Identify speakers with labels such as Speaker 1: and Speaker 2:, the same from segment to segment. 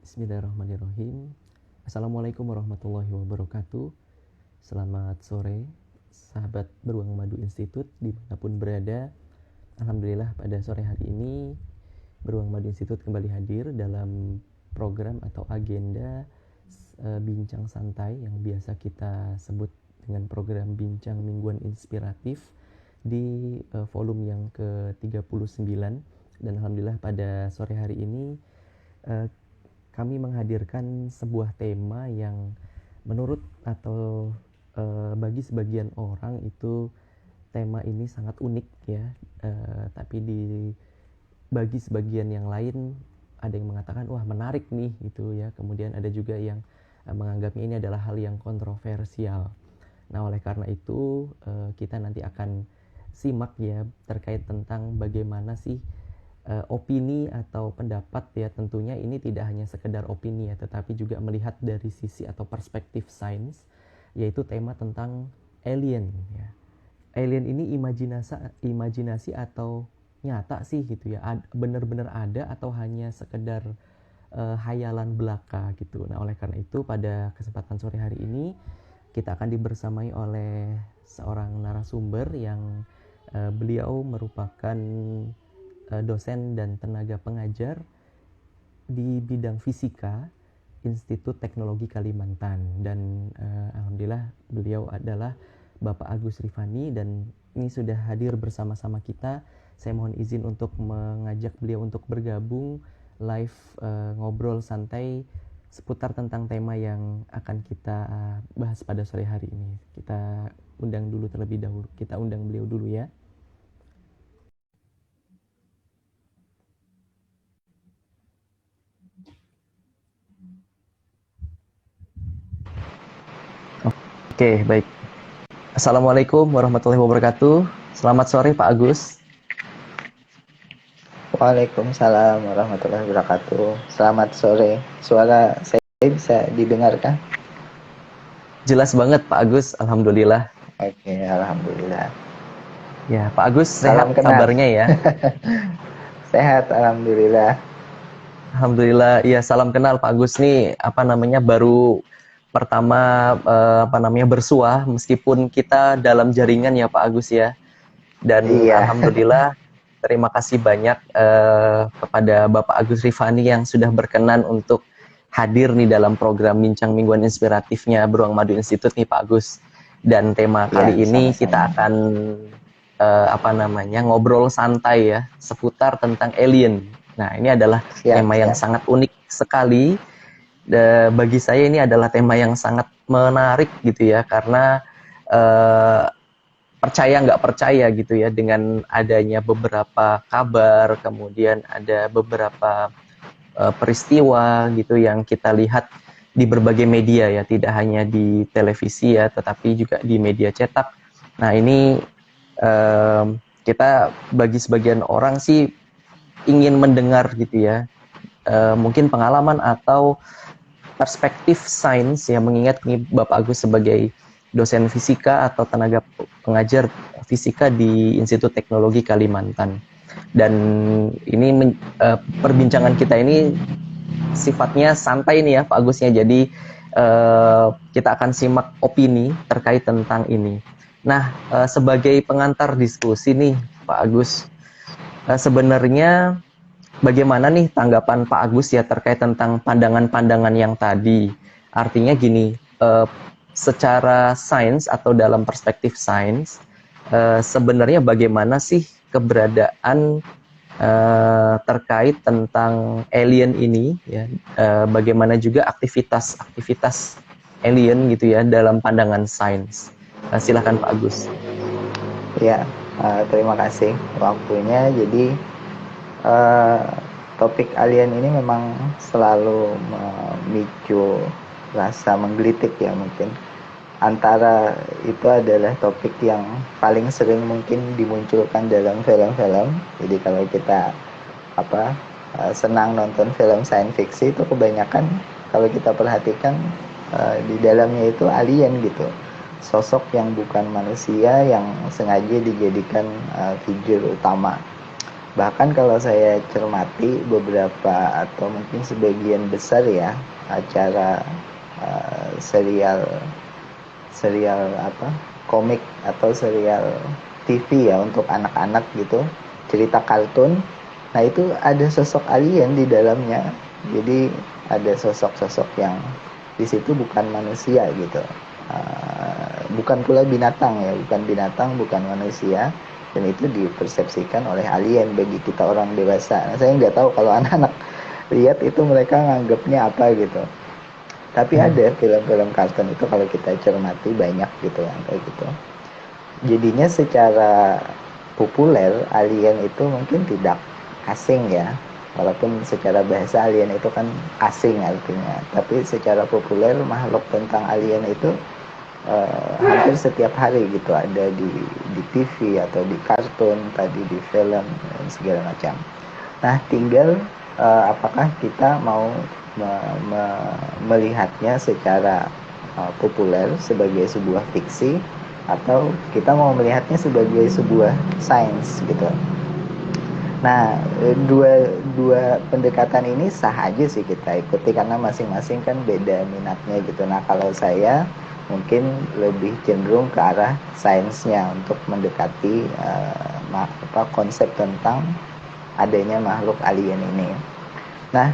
Speaker 1: Bismillahirrahmanirrahim. Assalamualaikum warahmatullahi wabarakatuh. Selamat sore, sahabat Beruang Madu Institute dimanapun berada. Alhamdulillah pada sore hari ini Beruang Madu Institute kembali hadir dalam program atau agenda bincang santai yang biasa kita sebut dengan program bincang mingguan inspiratif di volume yang ke-39. Dan Alhamdulillah pada sore hari ini kami menghadirkan sebuah tema yang menurut atau bagi sebagian orang itu tema ini sangat unik ya, tapi bagi sebagian yang lain ada yang mengatakan wah menarik nih gitu ya, kemudian ada juga yang menganggapnya ini adalah hal yang kontroversial. Nah oleh karena itu kita nanti akan simak ya terkait tentang bagaimana sih opini atau pendapat ya, tentunya ini tidak hanya sekedar opini ya, tetapi juga melihat dari sisi atau perspektif sains, yaitu tema tentang alien ya. Alien ini imajinasi atau nyata sih gitu ya, benar-benar ada atau hanya sekedar hayalan belaka gitu. Nah oleh karena itu pada kesempatan sore hari ini kita akan dibersamai oleh seorang narasumber yang beliau merupakan dosen dan tenaga pengajar di bidang fisika Institut Teknologi Kalimantan, dan alhamdulillah beliau adalah Bapak Agus Rifani, dan ini sudah hadir bersama-sama kita. Saya mohon izin untuk mengajak beliau untuk bergabung live ngobrol santai seputar tentang tema yang akan kita bahas pada sore hari ini. Kita undang dulu terlebih dahulu. Kita undang beliau dulu ya. Oke, baik. Assalamualaikum warahmatullahi wabarakatuh. Selamat sore Pak Agus.
Speaker 2: Waalaikumsalam warahmatullahi wabarakatuh. Selamat sore. Suara saya bisa didengarkan?
Speaker 1: Jelas banget Pak Agus, alhamdulillah.
Speaker 2: Oke, alhamdulillah.
Speaker 1: Ya, Pak Agus sehat kabarnya ya?
Speaker 2: Sehat, alhamdulillah.
Speaker 1: Alhamdulillah. Iya, salam kenal Pak Agus nih. Baru pertama bersuah meskipun kita dalam jaringan ya Pak Agus ya. Dan
Speaker 2: Iya.
Speaker 1: alhamdulillah terima kasih banyak kepada Bapak Agus Rifani yang sudah berkenan untuk hadir nih dalam program bincang mingguan inspiratifnya Beruang Madu Institute nih Pak Agus. Dan tema kali ini sama-sama. Kita akan ngobrol santai ya seputar tentang alien. Nah, ini adalah tema yang sangat unik sekali. Bagi saya ini adalah tema yang sangat menarik gitu ya, karena percaya nggak percaya gitu ya, dengan adanya beberapa kabar, kemudian ada beberapa peristiwa gitu yang kita lihat di berbagai media ya, tidak hanya di televisi ya, tetapi juga di media cetak. Nah ini kita bagi sebagian orang sih ingin mendengar gitu ya, mungkin pengalaman atau perspektif sains ya, mengingat Bapak Agus sebagai dosen fisika atau tenaga pengajar fisika di Institut Teknologi Kalimantan. Dan ini perbincangan kita ini sifatnya santai nih ya Pak Agusnya, jadi kita akan simak opini terkait tentang ini. Nah, sebagai pengantar diskusi nih Pak Agus, sebenarnya bagaimana nih tanggapan Pak Agus ya terkait tentang pandangan-pandangan yang tadi? Artinya gini, secara sains atau dalam perspektif sains, sebenarnya bagaimana sih keberadaan terkait tentang alien ini ya, bagaimana juga aktivitas alien gitu ya dalam pandangan sains. Silakan Pak Agus.
Speaker 2: Ya, terima kasih waktunya. Jadi topik alien ini memang selalu memicu rasa menggelitik ya, mungkin antara itu adalah topik yang paling sering mungkin dimunculkan dalam film-film. Jadi kalau kita senang nonton film science fiction itu kebanyakan kalau kita perhatikan di dalamnya itu alien gitu, sosok yang bukan manusia yang sengaja dijadikan figur utama. Bahkan kalau saya cermati beberapa atau mungkin sebagian besar ya acara serial serial apa komik atau serial TV ya untuk anak-anak gitu, cerita kartun. Nah itu ada sosok alien di dalamnya. Jadi ada sosok-sosok yang di situ bukan manusia gitu. Bukan pula binatang ya, bukan binatang, bukan manusia, dan itu dipersepsikan oleh alien bagi kita orang dewasa. Nah, saya nggak tahu kalau anak-anak lihat itu mereka nganggapnya apa gitu. Tapi ada film-film kartun itu kalau kita cermati banyak gitu yang kayak gitu. Jadinya secara populer alien itu mungkin tidak asing ya. Walaupun secara bahasa alien itu kan asing artinya. Tapi secara populer makhluk tentang alien itu hampir setiap hari gitu ada di TV atau di kartun, tadi di film dan segala macam. Nah, tinggal apakah kita mau melihatnya secara populer sebagai sebuah fiksi atau kita mau melihatnya sebagai sebuah sains gitu. Nah, dua pendekatan ini sah aja sih kita ikuti karena masing-masing kan beda minatnya gitu. Nah, kalau saya mungkin lebih cenderung ke arah sainsnya untuk mendekati konsep tentang adanya makhluk alien ini. Nah,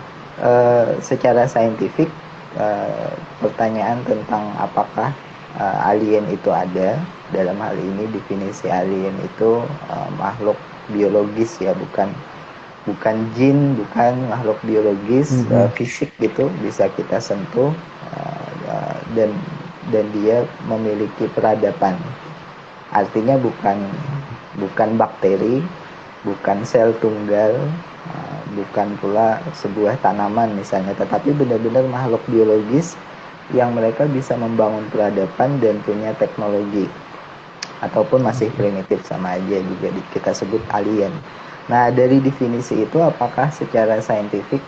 Speaker 2: secara saintifik pertanyaan tentang apakah alien itu ada, dalam hal ini definisi alien itu makhluk biologis ya, bukan jin, bukan makhluk biologis fisik gitu bisa kita sentuh, dan dia memiliki peradaban. Artinya bukan bakteri, bukan sel tunggal, bukan pula sebuah tanaman misalnya, tetapi benar-benar makhluk biologis yang mereka bisa membangun peradaban dan punya teknologi, ataupun masih primitif sama aja juga kita sebut alien. Nah, dari definisi itu apakah secara saintifik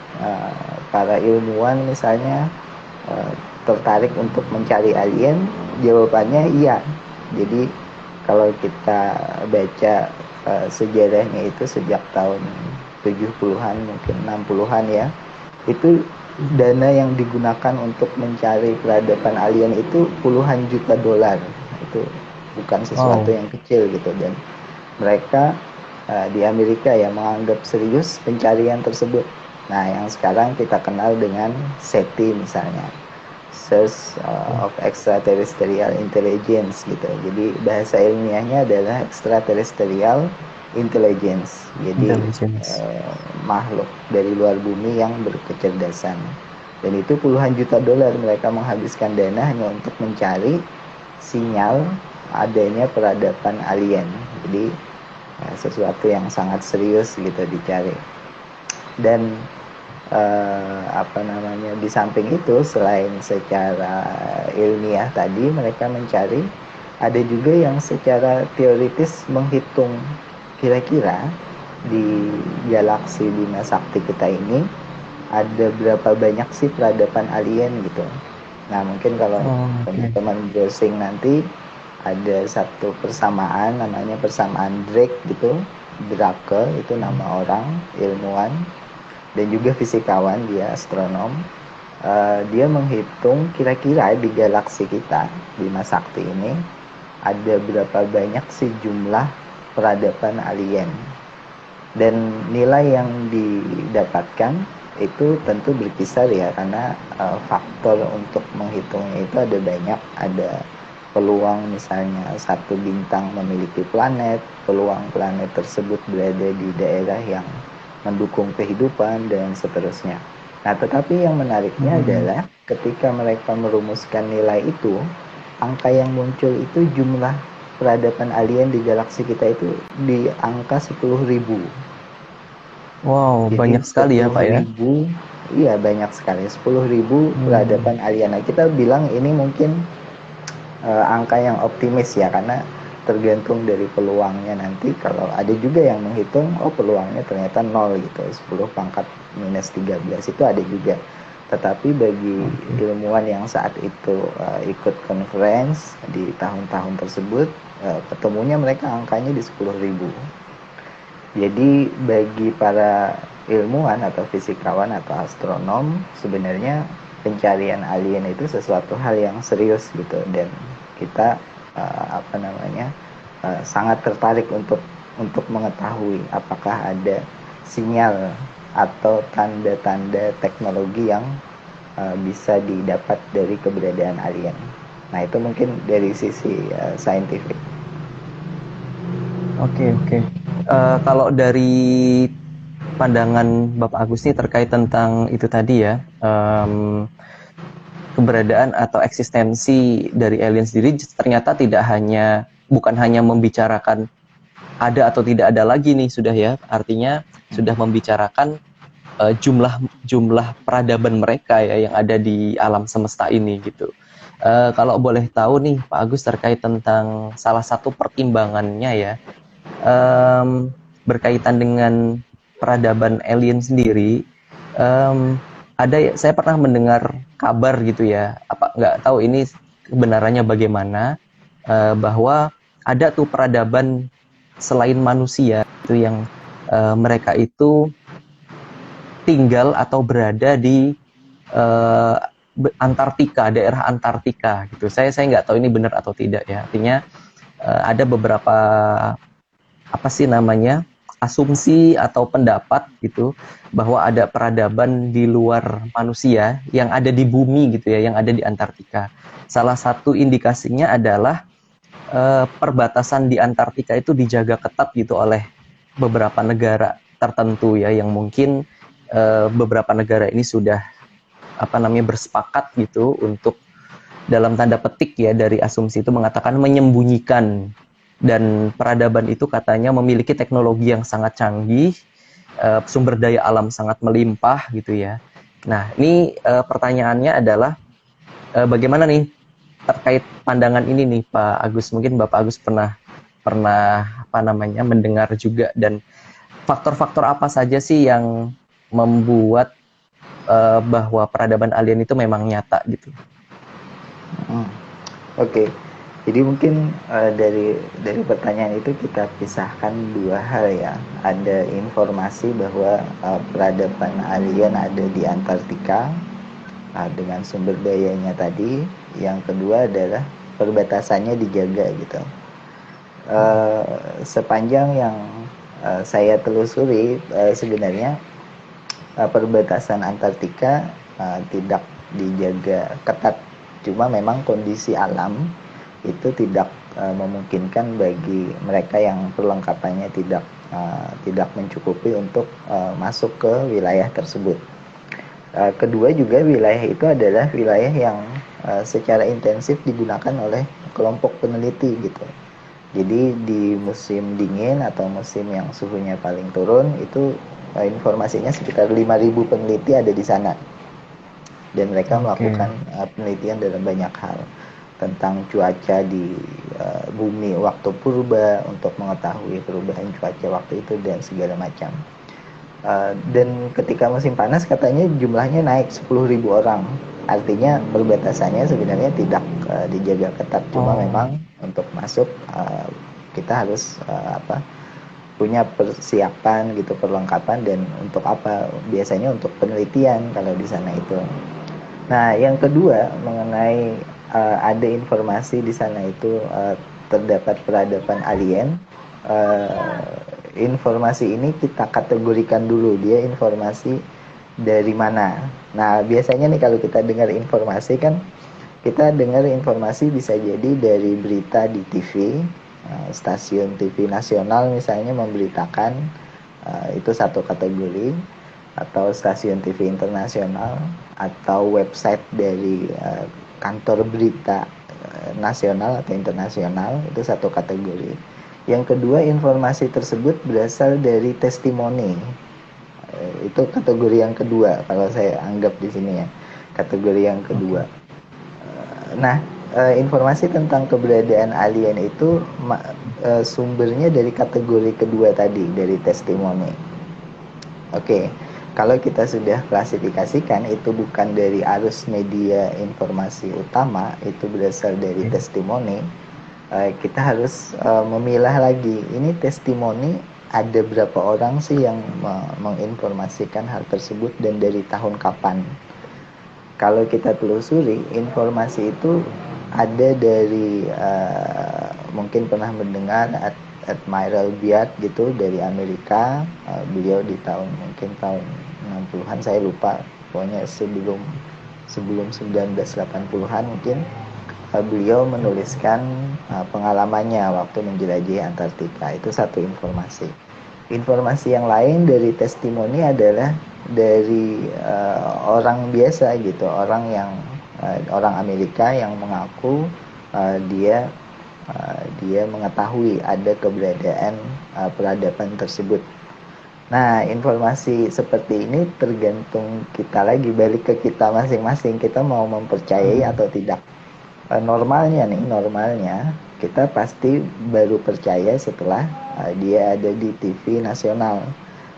Speaker 2: para ilmuwan misalnya tertarik untuk mencari alien? Jawabannya iya. Jadi kalau kita baca sejarahnya itu sejak tahun 70-an mungkin 60-an ya, itu dana yang digunakan untuk mencari peradaban alien itu puluhan juta dolar. Itu bukan sesuatu yang kecil gitu, dan mereka di Amerika ya menganggap serius pencarian tersebut. Nah, yang sekarang kita kenal dengan SETI misalnya, Search of Extraterrestrial Intelligence gitu. Jadi bahasa ilmiahnya adalah Extraterrestrial Intelligence. Jadi makhluk dari luar bumi yang berkecerdasan. Dan itu puluhan juta dolar mereka menghabiskan dana hanya untuk mencari sinyal adanya peradaban alien. Jadi sesuatu yang sangat serius gitu dicari. Dan di samping itu, selain secara ilmiah tadi mereka mencari, ada juga yang secara teoritis menghitung kira-kira di galaksi Bima Sakti kita ini ada berapa banyak sih peradaban alien gitu. Nah, mungkin kalau teman-teman browsing nanti ada satu persamaan namanya persamaan Drake gitu. Drake itu nama orang ilmuwan dan juga fisikawan, dia astronom. Dia menghitung kira-kira di galaksi kita Bima Sakti ini ada berapa banyak sih jumlah peradaban alien, dan nilai yang didapatkan itu tentu berkisar ya, karena faktor untuk menghitungnya itu ada banyak. Ada peluang misalnya satu bintang memiliki planet, peluang planet tersebut berada di daerah yang mendukung kehidupan, dan seterusnya. Nah, tetapi yang menariknya adalah ketika mereka merumuskan nilai itu, angka yang muncul itu jumlah peradaban alien di galaksi kita itu di angka 10.000.
Speaker 1: Wow, jadi banyak sekali ya Pak ya?
Speaker 2: Iya, banyak sekali. 10.000 peradaban alien. Nah, kita bilang ini mungkin angka yang optimis ya, karena tergantung dari peluangnya nanti. Kalau ada juga yang menghitung, peluangnya ternyata 0 gitu, 10 pangkat minus 13 itu ada juga. Tetapi bagi ilmuwan yang saat itu ikut conference di tahun-tahun tersebut, ketemunya mereka angkanya di 10.000. Jadi bagi para ilmuwan atau fisikawan atau astronom, sebenarnya pencarian alien itu sesuatu hal yang serius gitu, dan kita sangat tertarik untuk mengetahui apakah ada sinyal atau tanda-tanda teknologi yang bisa didapat dari keberadaan alien. Nah, itu mungkin dari sisi saintifik.
Speaker 1: Oke. Kalau dari pandangan Bapak Agus ini terkait tentang itu tadi ya, keberadaan atau eksistensi dari alien sendiri ternyata bukan hanya membicarakan ada atau tidak ada lagi nih sudah ya, artinya sudah membicarakan jumlah peradaban mereka ya yang ada di alam semesta ini gitu. Kalau boleh tahu nih Pak Agus terkait tentang salah satu pertimbangannya ya, berkaitan dengan peradaban alien sendiri, saya pernah mendengar kabar gitu ya, nggak tahu ini kebenarannya bagaimana, bahwa ada tuh peradaban selain manusia itu yang mereka itu tinggal atau berada di Antartika, daerah Antartika gitu. Saya nggak tahu ini benar atau tidak ya. Artinya ada beberapa asumsi atau pendapat gitu bahwa ada peradaban di luar manusia yang ada di bumi gitu ya, yang ada di Antartika. Salah satu indikasinya adalah perbatasan di Antartika itu dijaga ketat gitu oleh beberapa negara tertentu ya, yang mungkin beberapa negara ini sudah bersepakat gitu untuk, dalam tanda petik ya dari asumsi itu, mengatakan menyembunyikan, dan peradaban itu katanya memiliki teknologi yang sangat canggih, sumber daya alam sangat melimpah gitu ya. Nah, ini pertanyaannya adalah bagaimana nih terkait pandangan ini nih Pak Agus? Mungkin Bapak Agus pernah mendengar juga, dan faktor-faktor apa saja sih yang membuat bahwa peradaban alien itu memang nyata gitu?
Speaker 2: Oke. Jadi mungkin dari pertanyaan itu kita pisahkan dua hal ya. Ada informasi bahwa peradaban alien ada di Antartika dengan sumber dayanya tadi. Yang kedua adalah perbatasannya dijaga gitu. Sepanjang yang saya telusuri, sebenarnya perbatasan Antartika tidak dijaga ketat. Cuma memang kondisi alam itu tidak memungkinkan bagi mereka yang perlengkapannya tidak mencukupi untuk masuk ke wilayah tersebut. Kedua juga, wilayah itu adalah wilayah yang secara intensif digunakan oleh kelompok peneliti gitu. Jadi di musim dingin atau musim yang suhunya paling turun itu informasinya sekitar 5.000 peneliti ada di sana, dan mereka melakukan penelitian dalam banyak hal tentang cuaca di bumi waktu purba, untuk mengetahui perubahan cuaca waktu itu dan segala macam. Dan ketika musim panas katanya jumlahnya naik 10.000 orang. Artinya perbatasannya sebenarnya tidak dijaga ketat. Cuma memang untuk masuk kita harus punya persiapan gitu, perlengkapan. Dan untuk apa? Biasanya untuk penelitian kalau di sana itu. Nah, yang kedua mengenai ada informasi di sana itu terdapat peradaban alien. Informasi ini kita kategorikan dulu, dia informasi dari mana. Nah, biasanya nih kalau kita dengar informasi kan, kita dengar informasi bisa jadi dari berita di TV, stasiun TV nasional misalnya memberitakan, itu satu kategori, atau stasiun TV internasional, atau website dari kantor berita nasional atau internasional, itu satu kategori. Yang kedua, informasi tersebut berasal dari testimoni. Itu kategori yang kedua kalau saya anggap di sini ya, kategori yang kedua. Nah, informasi tentang keberadaan alien itu sumbernya dari kategori kedua tadi, dari testimoni. Oke. Kalau kita sudah klasifikasikan itu bukan dari arus media informasi utama, itu berasal dari testimoni, kita harus memilah lagi, ini testimoni ada berapa orang sih yang menginformasikan hal tersebut dan dari tahun kapan. Kalau kita telusuri, informasi itu ada dari mungkin pernah mendengar Admiral Byrd gitu dari Amerika. Beliau di mungkin tahun 60-an, saya lupa, pokoknya sebelum 1980-an mungkin. Beliau menuliskan pengalamannya waktu menjelajahi Antartika. Itu satu informasi. Informasi yang lain dari testimoni adalah dari orang biasa gitu, orang Amerika yang mengaku dia mengetahui ada keberadaan peradaban tersebut. Nah, informasi seperti ini tergantung kita lagi, balik ke kita masing-masing, kita mau mempercayai atau tidak. Normalnya kita pasti baru percaya setelah dia ada di TV nasional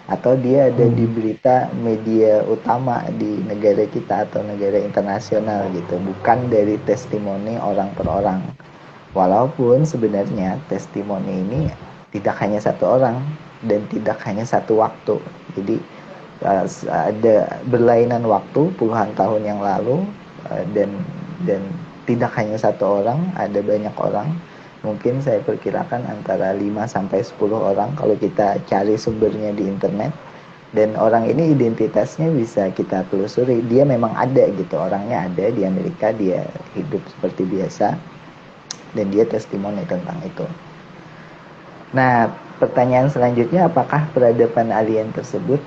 Speaker 2: atau dia ada di berita media utama di negara kita atau negara internasional gitu, bukan dari testimoni orang per orang. Walaupun sebenarnya testimoni ini tidak hanya satu orang dan tidak hanya satu waktu. Jadi ada berlainan waktu puluhan tahun yang lalu, dan tidak hanya satu orang, ada banyak orang. Mungkin saya perkirakan antara 5-10 orang kalau kita cari sumbernya di internet. Dan orang ini identitasnya bisa kita telusuri, dia memang ada gitu, orangnya ada di Amerika, dia hidup seperti biasa dan dia testimoni tentang itu. Nah, pertanyaan selanjutnya, apakah peradaban alien tersebut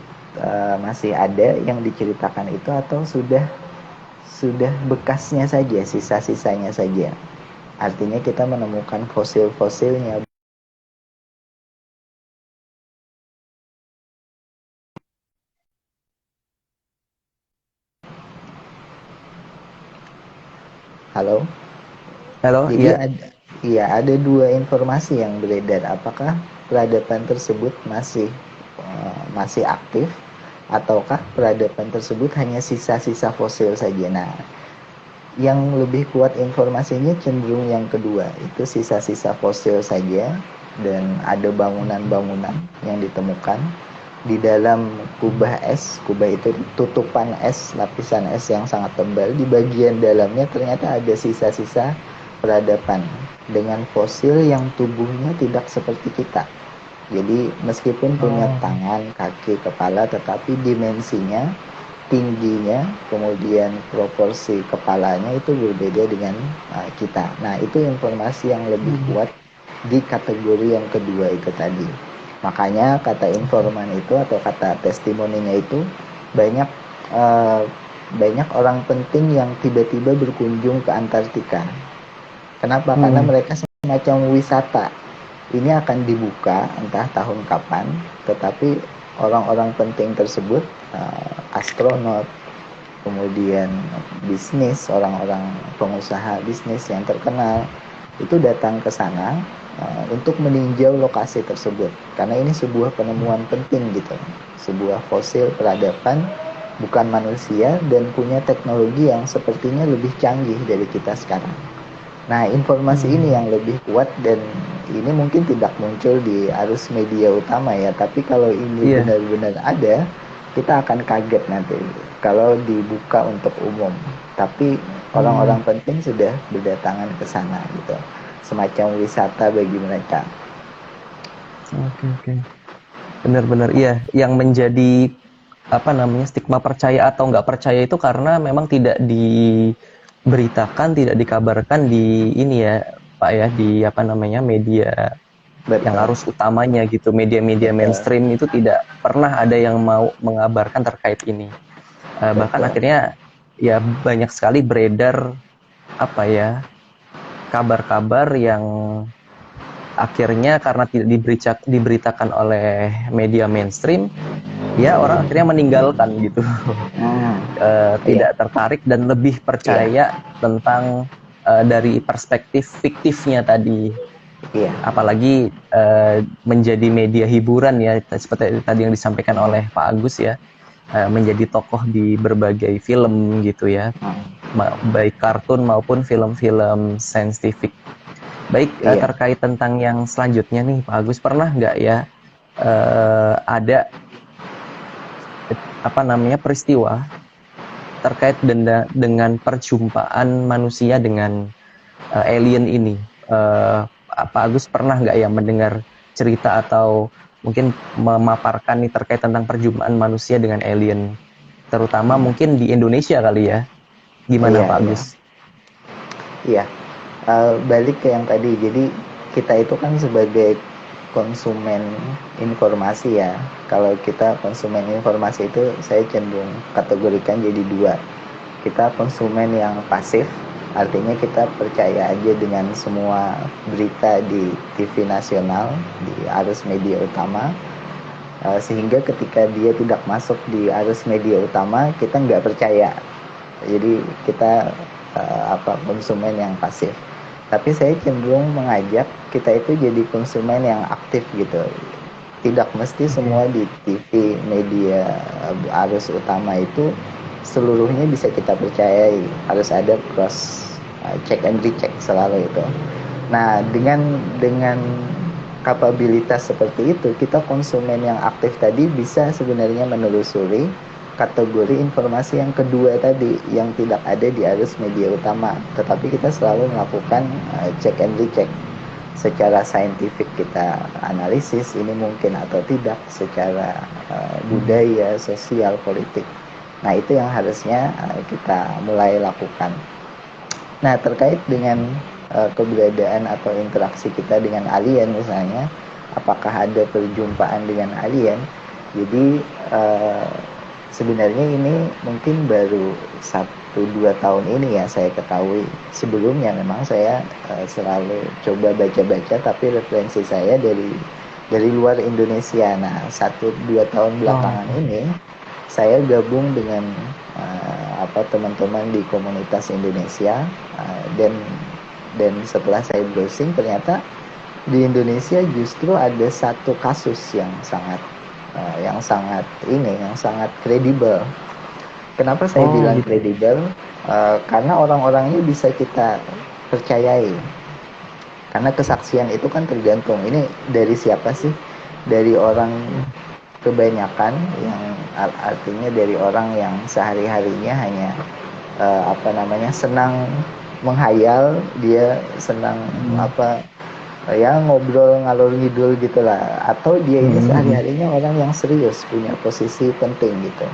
Speaker 2: masih ada yang diceritakan itu atau sudah bekasnya saja, sisa-sisanya saja. Artinya kita menemukan fosil-fosilnya. Halo?
Speaker 1: Halo,
Speaker 2: Jadi
Speaker 1: iya.
Speaker 2: ada dua informasi yang beredar. Apakah peradaban tersebut masih aktif ataukah peradaban tersebut hanya sisa-sisa fosil saja? Nah, yang lebih kuat informasinya cenderung yang kedua, itu sisa-sisa fosil saja, dan ada bangunan-bangunan yang ditemukan di dalam kubah es. Kubah itu tutupan es, lapisan es yang sangat tebal. Di bagian dalamnya ternyata ada sisa-sisa peradaban dengan fosil yang tubuhnya tidak seperti kita. Jadi meskipun punya tangan, kaki, kepala, tetapi dimensinya, tingginya, kemudian proporsi kepalanya itu berbeda dengan kita. Nah, itu informasi yang lebih kuat di kategori yang kedua itu tadi. Makanya kata informan itu atau kata testimoninya itu banyak orang penting yang tiba-tiba berkunjung ke Antartika. Kenapa? Karena mereka semacam wisata. Ini akan dibuka entah tahun kapan, tetapi orang-orang penting tersebut, astronot, kemudian bisnis, orang-orang pengusaha bisnis yang terkenal, itu datang ke sana untuk meninjau lokasi tersebut. Karena ini sebuah penemuan penting gitu, sebuah fosil peradaban bukan manusia dan punya teknologi yang sepertinya lebih canggih dari kita sekarang. Nah, informasi ini yang lebih kuat dan ini mungkin tidak muncul di arus media utama ya, tapi kalau ini benar-benar ada, kita akan kaget nanti kalau dibuka untuk umum. Tapi orang-orang penting sudah berdatangan ke sana gitu, semacam wisata bagi mereka.
Speaker 1: Oke. Benar-benar iya, yang menjadi stigma percaya atau nggak percaya itu karena memang tidak diberitakan, tidak dikabarkan di ini ya Pak ya, di media yang arus utamanya gitu, media-media mainstream itu tidak pernah ada yang mau mengabarkan terkait ini. Bahkan akhirnya ya banyak sekali beredar kabar-kabar yang akhirnya karena tidak diberitakan oleh media mainstream, ya orang akhirnya meninggalkan gitu. Tidak tertarik dan lebih percaya tentang dari perspektif fiktifnya tadi. Apalagi menjadi media hiburan ya, seperti tadi yang disampaikan oleh Pak Agus ya, menjadi tokoh di berbagai film gitu ya, baik kartun maupun film-film saintifik. Baik, terkait tentang yang selanjutnya nih Pak Agus, pernah nggak ya ada peristiwa terkait dengan perjumpaan manusia dengan alien ini. Pak Agus pernah nggak ya mendengar cerita atau mungkin memaparkan nih terkait tentang perjumpaan manusia dengan alien, terutama mungkin di Indonesia kali ya? Gimana
Speaker 2: Iya,
Speaker 1: Pak
Speaker 2: iya.
Speaker 1: Agus?
Speaker 2: Iya, balik ke yang tadi. Jadi kita itu kan sebagai konsumen informasi ya. Kalau kita konsumen informasi itu saya cenderung kategorikan jadi dua. Kita konsumen yang pasif, artinya kita percaya aja dengan semua berita di TV nasional, di arus media utama, sehingga ketika dia tidak masuk di arus media utama kita nggak percaya. Jadi kita konsumen yang pasif. Tapi saya cenderung mengajak kita itu jadi konsumen yang aktif gitu. Tidak mesti semua di TV media arus utama itu seluruhnya bisa kita percayai. Harus ada cross check and recheck selalu itu. Nah, dengan kapabilitas seperti itu, kita konsumen yang aktif tadi bisa sebenarnya menelusuri kategori informasi yang kedua tadi yang tidak ada di arus media utama, tetapi kita selalu melakukan check and recheck secara saintifik, kita analisis ini mungkin atau tidak secara budaya, sosial, politik. Nah, itu yang harusnya kita mulai lakukan. Nah, terkait dengan keberadaan atau interaksi kita dengan alien misalnya, apakah ada perjumpaan dengan alien? Jadi sebenarnya ini mungkin baru 1-2 tahun ini ya saya ketahui. Sebelumnya memang saya selalu coba baca-baca, tapi referensi saya dari luar Indonesia. Nah, 1-2 tahun belakangan ini saya gabung dengan teman-teman di komunitas Indonesia, dan setelah saya browsing ternyata di Indonesia justru ada satu kasus yang sangat kredibel. Kenapa saya bilang kredibel? Karena orang-orangnya bisa kita percayai. Karena kesaksian itu kan tergantung. Ini dari siapa sih? Dari orang kebanyakan, yang artinya dari orang yang sehari-harinya hanya senang menghayal, dia senang ngobrol ngalor ngidul gitulah, atau dia ini sehari-harinya orang yang serius punya posisi penting gitu.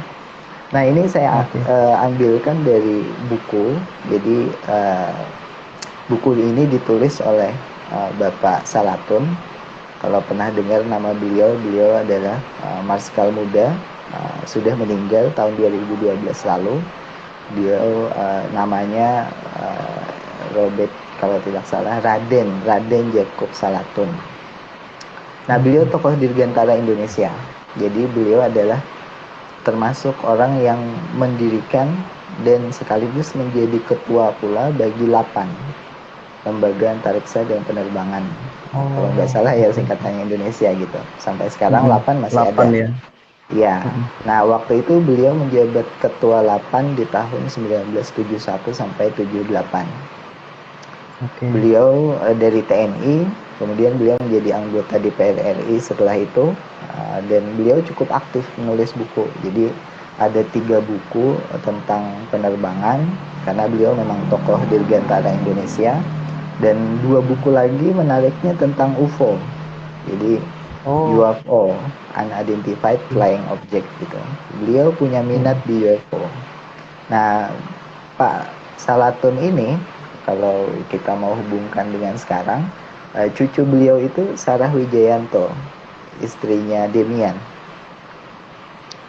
Speaker 2: Nah, ini saya ambilkan dari buku. Jadi buku ini ditulis oleh Bapak Salatun. Kalau pernah dengar nama beliau adalah Marskal muda, sudah meninggal tahun 2012 lalu. Dia namanya Robert, kalau tidak salah Raden Jacob Salatun. Nah, beliau tokoh dirgantara Indonesia. Jadi beliau adalah termasuk orang yang mendirikan dan sekaligus menjadi ketua pula bagi LAPAN, Lembaga Antariksa dan Penerbangan. Kalau nggak salah ya singkatannya Indonesia gitu. Sampai sekarang LAPAN masih LAPAN ada. Ya. Nah, waktu itu beliau menjabat ketua LAPAN di tahun 1971 sampai 78. Beliau dari TNI, kemudian beliau menjadi anggota DPR RI setelah itu, dan beliau cukup aktif menulis buku. Jadi ada 3 buku tentang penerbangan, karena beliau memang tokoh dirgantara Indonesia, dan 2 buku lagi menariknya tentang UFO. Jadi UFO, Unidentified Flying Object gitu. Beliau punya minat di UFO. Nah, Pak Salatun ini, kalau kita mau hubungkan dengan sekarang, cucu beliau itu Sarah Wijayanto, istrinya Demian.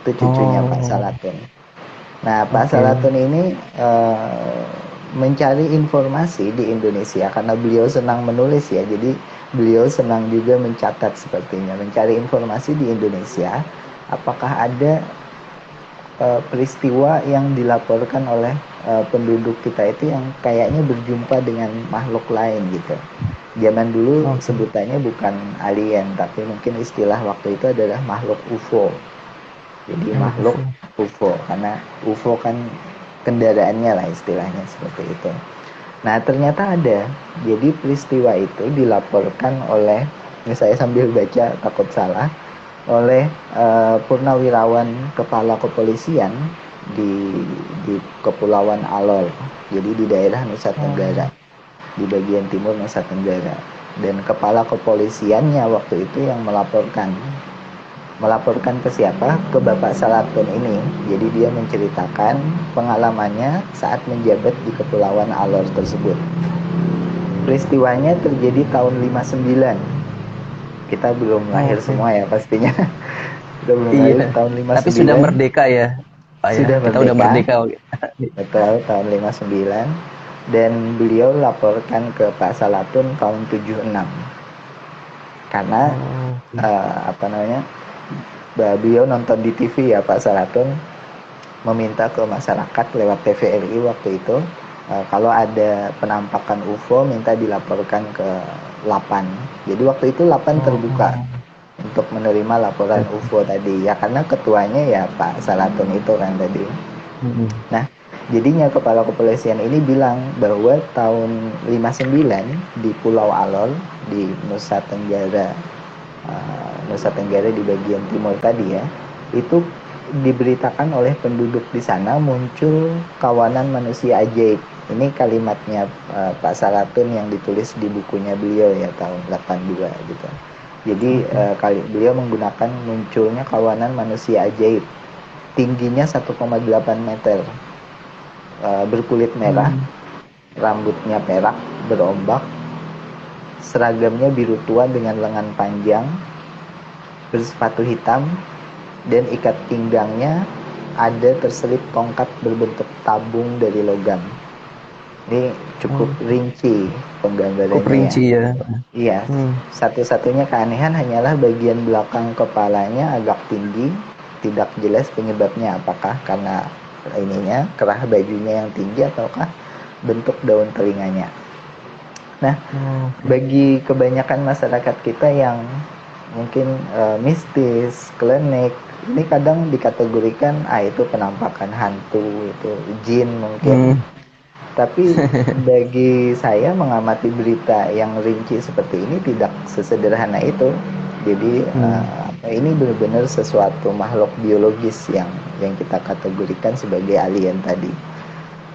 Speaker 2: Itu cucunya Pak Salatun. Nah, Pak Salatun ini mencari informasi di Indonesia karena beliau senang menulis ya. Jadi beliau senang juga mencatat, sepertinya mencari informasi di Indonesia, apakah ada peristiwa yang dilaporkan oleh penduduk kita itu yang kayaknya berjumpa dengan makhluk lain gitu. Zaman dulu sebutannya bukan alien, tapi mungkin istilah waktu itu adalah makhluk UFO. Jadi makhluk UFO, karena UFO kan kendaraannya lah istilahnya, seperti itu. Nah, ternyata ada. Jadi peristiwa itu dilaporkan oleh, ini saya sambil baca takut salah, oleh purnawirawan kepala kepolisian di Kepulauan Alor. Jadi di daerah Nusa Tenggara, di bagian timur Nusa Tenggara. Dan kepala kepolisiannya waktu itu yang melaporkan ke siapa? Ke Bapak Salatun ini. Jadi dia menceritakan pengalamannya saat menjabat di Kepulauan Alor tersebut. Peristiwanya terjadi tahun 59. Kita belum lahir semua ya pastinya. Kita belum lahir tahun 59.
Speaker 1: Tapi sudah merdeka ya, Pak ya.
Speaker 2: Sudah
Speaker 1: Kita udah merdeka.
Speaker 2: Betul, tahun 59. Dan beliau laporkan ke Pak Salatun tahun 76. Karena beliau nonton di TV ya, Pak Salatun meminta ke masyarakat lewat TVRI waktu itu, kalau ada penampakan UFO minta dilaporkan ke LAPAN. Jadi waktu itu LAPAN terbuka untuk menerima laporan UFO tadi ya, karena ketuanya ya Pak Salatun itu kan tadi. Nah, jadinya kepala kepolisian ini bilang bahwa tahun 59 di Pulau Alor di Nusa Tenggara di bagian timur tadi ya, itu diberitakan oleh penduduk di sana muncul kawanan manusia ajaib. Ini kalimatnya Pak Salatun yang ditulis di bukunya beliau ya tahun 82 gitu. Jadi beliau menggunakan munculnya kawanan manusia ajaib. Tingginya 1,8 meter. Berkulit merah, rambutnya perak, berombak, seragamnya biru tua dengan lengan panjang, bersepatu hitam, dan ikat pinggangnya ada terselip tongkat berbentuk tabung dari logam. Ini cukup rinci penggambarannya.
Speaker 1: Cukup rinci ya.
Speaker 2: Iya. Satu-satunya keanehan hanyalah bagian belakang kepalanya agak tinggi, tidak jelas penyebabnya, apakah karena kerah bajunya yang tinggi ataukah bentuk daun telinganya. Nah, bagi kebanyakan masyarakat kita yang mungkin mistis, klinik, ini kadang dikategorikan itu penampakan hantu, itu jin mungkin. Tapi bagi saya mengamati berita yang rinci seperti ini tidak sesederhana itu. Jadi ini benar-benar sesuatu makhluk biologis yang kita kategorikan sebagai alien tadi.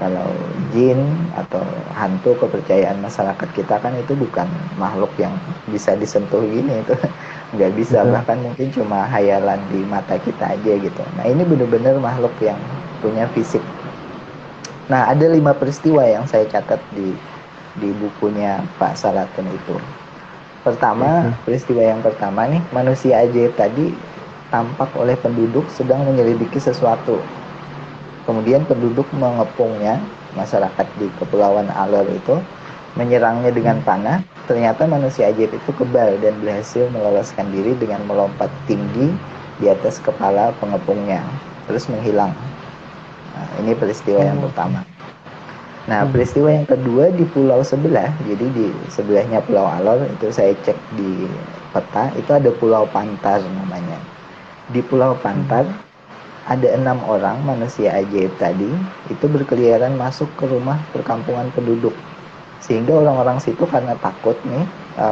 Speaker 2: Kalau jin atau hantu, kepercayaan masyarakat kita kan itu bukan makhluk yang bisa disentuh gini, itu nggak bisa. Bahkan mungkin cuma hayalan di mata kita aja gitu. Nah ini benar-benar makhluk yang punya fisik. Nah ada 5 peristiwa yang saya catat di bukunya Pak Salatun itu. Pertama, peristiwa yang pertama nih, manusia ajaib tadi tampak oleh penduduk sedang menyelidiki sesuatu. Kemudian penduduk mengepungnya, masyarakat di Kepulauan Alor itu menyerangnya dengan panah. Ternyata manusia ajaib itu kebal dan berhasil meloloskan diri dengan melompat tinggi di atas kepala pengepungnya, terus menghilang. Nah, ini peristiwa yang pertama. Nah, peristiwa yang kedua di pulau sebelah, jadi di sebelahnya Pulau Alor, itu saya cek di peta, itu ada Pulau Pantar namanya. Di Pulau Pantar ada 6 orang manusia ajaib tadi, itu berkeliaran masuk ke rumah perkampungan penduduk. Sehingga orang-orang situ karena takut nih,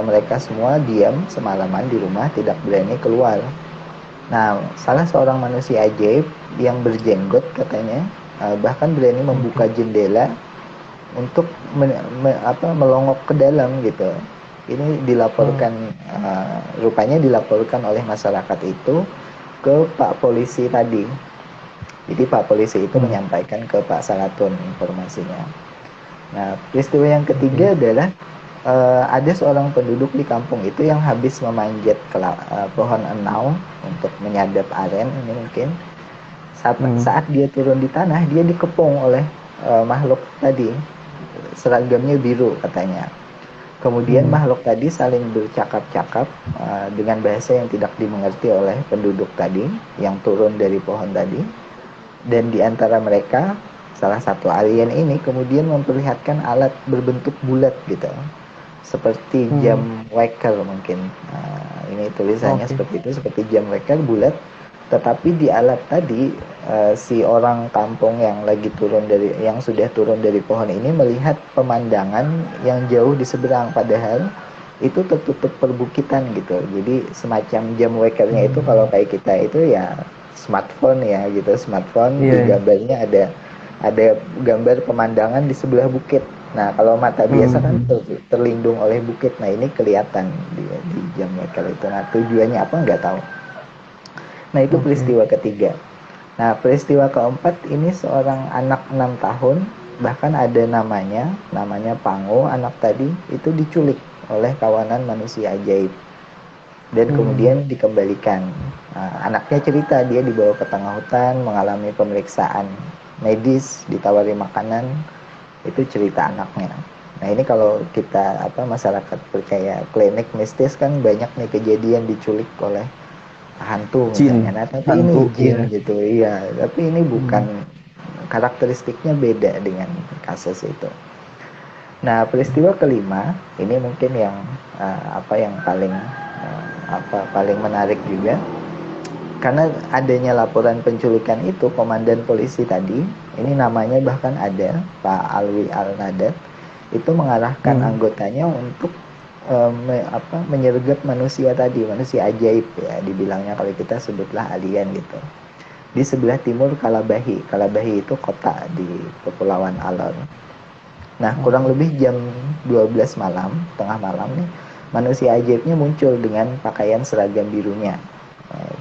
Speaker 2: mereka semua diam semalaman di rumah, tidak berani keluar. Nah, salah seorang manusia ajaib yang berjenggot katanya, bahkan berani membuka jendela untuk melongok ke dalam gitu. Ini dilaporkan, rupanya dilaporkan oleh masyarakat itu ke Pak Polisi tadi. Jadi Pak Polisi itu menyampaikan ke Pak Salatun informasinya. Nah, peristiwa yang ketiga adalah ada seorang penduduk di kampung itu yang habis memanjat pohon enau untuk menyadap aren ini mungkin. Saat dia turun di tanah, dia dikepung oleh makhluk tadi. Seragamnya biru katanya. Kemudian makhluk tadi saling bercakap-cakap dengan bahasa yang tidak dimengerti oleh penduduk tadi yang turun dari pohon tadi. Dan di antara mereka, salah satu alien ini kemudian memperlihatkan alat berbentuk bulat gitu, seperti jam waker mungkin. Ini tulisannya seperti itu, seperti jam waker bulat. Tetapi di alat tadi si orang kampung yang sudah turun dari pohon ini melihat pemandangan yang jauh di seberang, padahal itu tertutup perbukitan gitu. Jadi semacam jam wakernya itu kalau kayak kita itu ya smartphone ya gitu, smartphone di
Speaker 1: Iya.
Speaker 2: gambarnya ada gambar pemandangan di sebelah bukit. Nah kalau mata biasa kan terlindung oleh bukit. Nah ini kelihatan di jam waker itu. Nah tujuannya apa nggak tahu. Nah itu peristiwa ketiga. Nah peristiwa keempat ini seorang anak 6 tahun, bahkan ada namanya Pango, anak tadi itu diculik oleh kawanan manusia ajaib dan kemudian dikembalikan. Nah, anaknya cerita dia dibawa ke tengah hutan mengalami pemeriksaan medis, ditawari makanan, itu cerita anaknya. Nah ini kalau kita masyarakat percaya klinik mistis kan banyak nih kejadian diculik oleh hantu
Speaker 1: Jin,
Speaker 2: misalnya. Nah tapi ini
Speaker 1: hantu,
Speaker 2: jin
Speaker 1: ya.
Speaker 2: gitu, iya. Tapi ini bukan, karakteristiknya beda dengan kasus itu. Nah peristiwa kelima ini mungkin yang yang paling menarik juga, karena adanya laporan penculikan itu, komandan polisi tadi, ini namanya bahkan ada, Pak Alwi Al-Nadat, itu mengarahkan anggotanya untuk menyergap manusia tadi, manusia ajaib ya, dibilangnya kalau kita sebutlah alien gitu. Di sebelah timur Kalabahi. Kalabahi itu kota di Kepulauan Alor. Nah, kurang lebih jam 12 malam, tengah malam nih, manusia ajaibnya muncul dengan pakaian seragam birunya.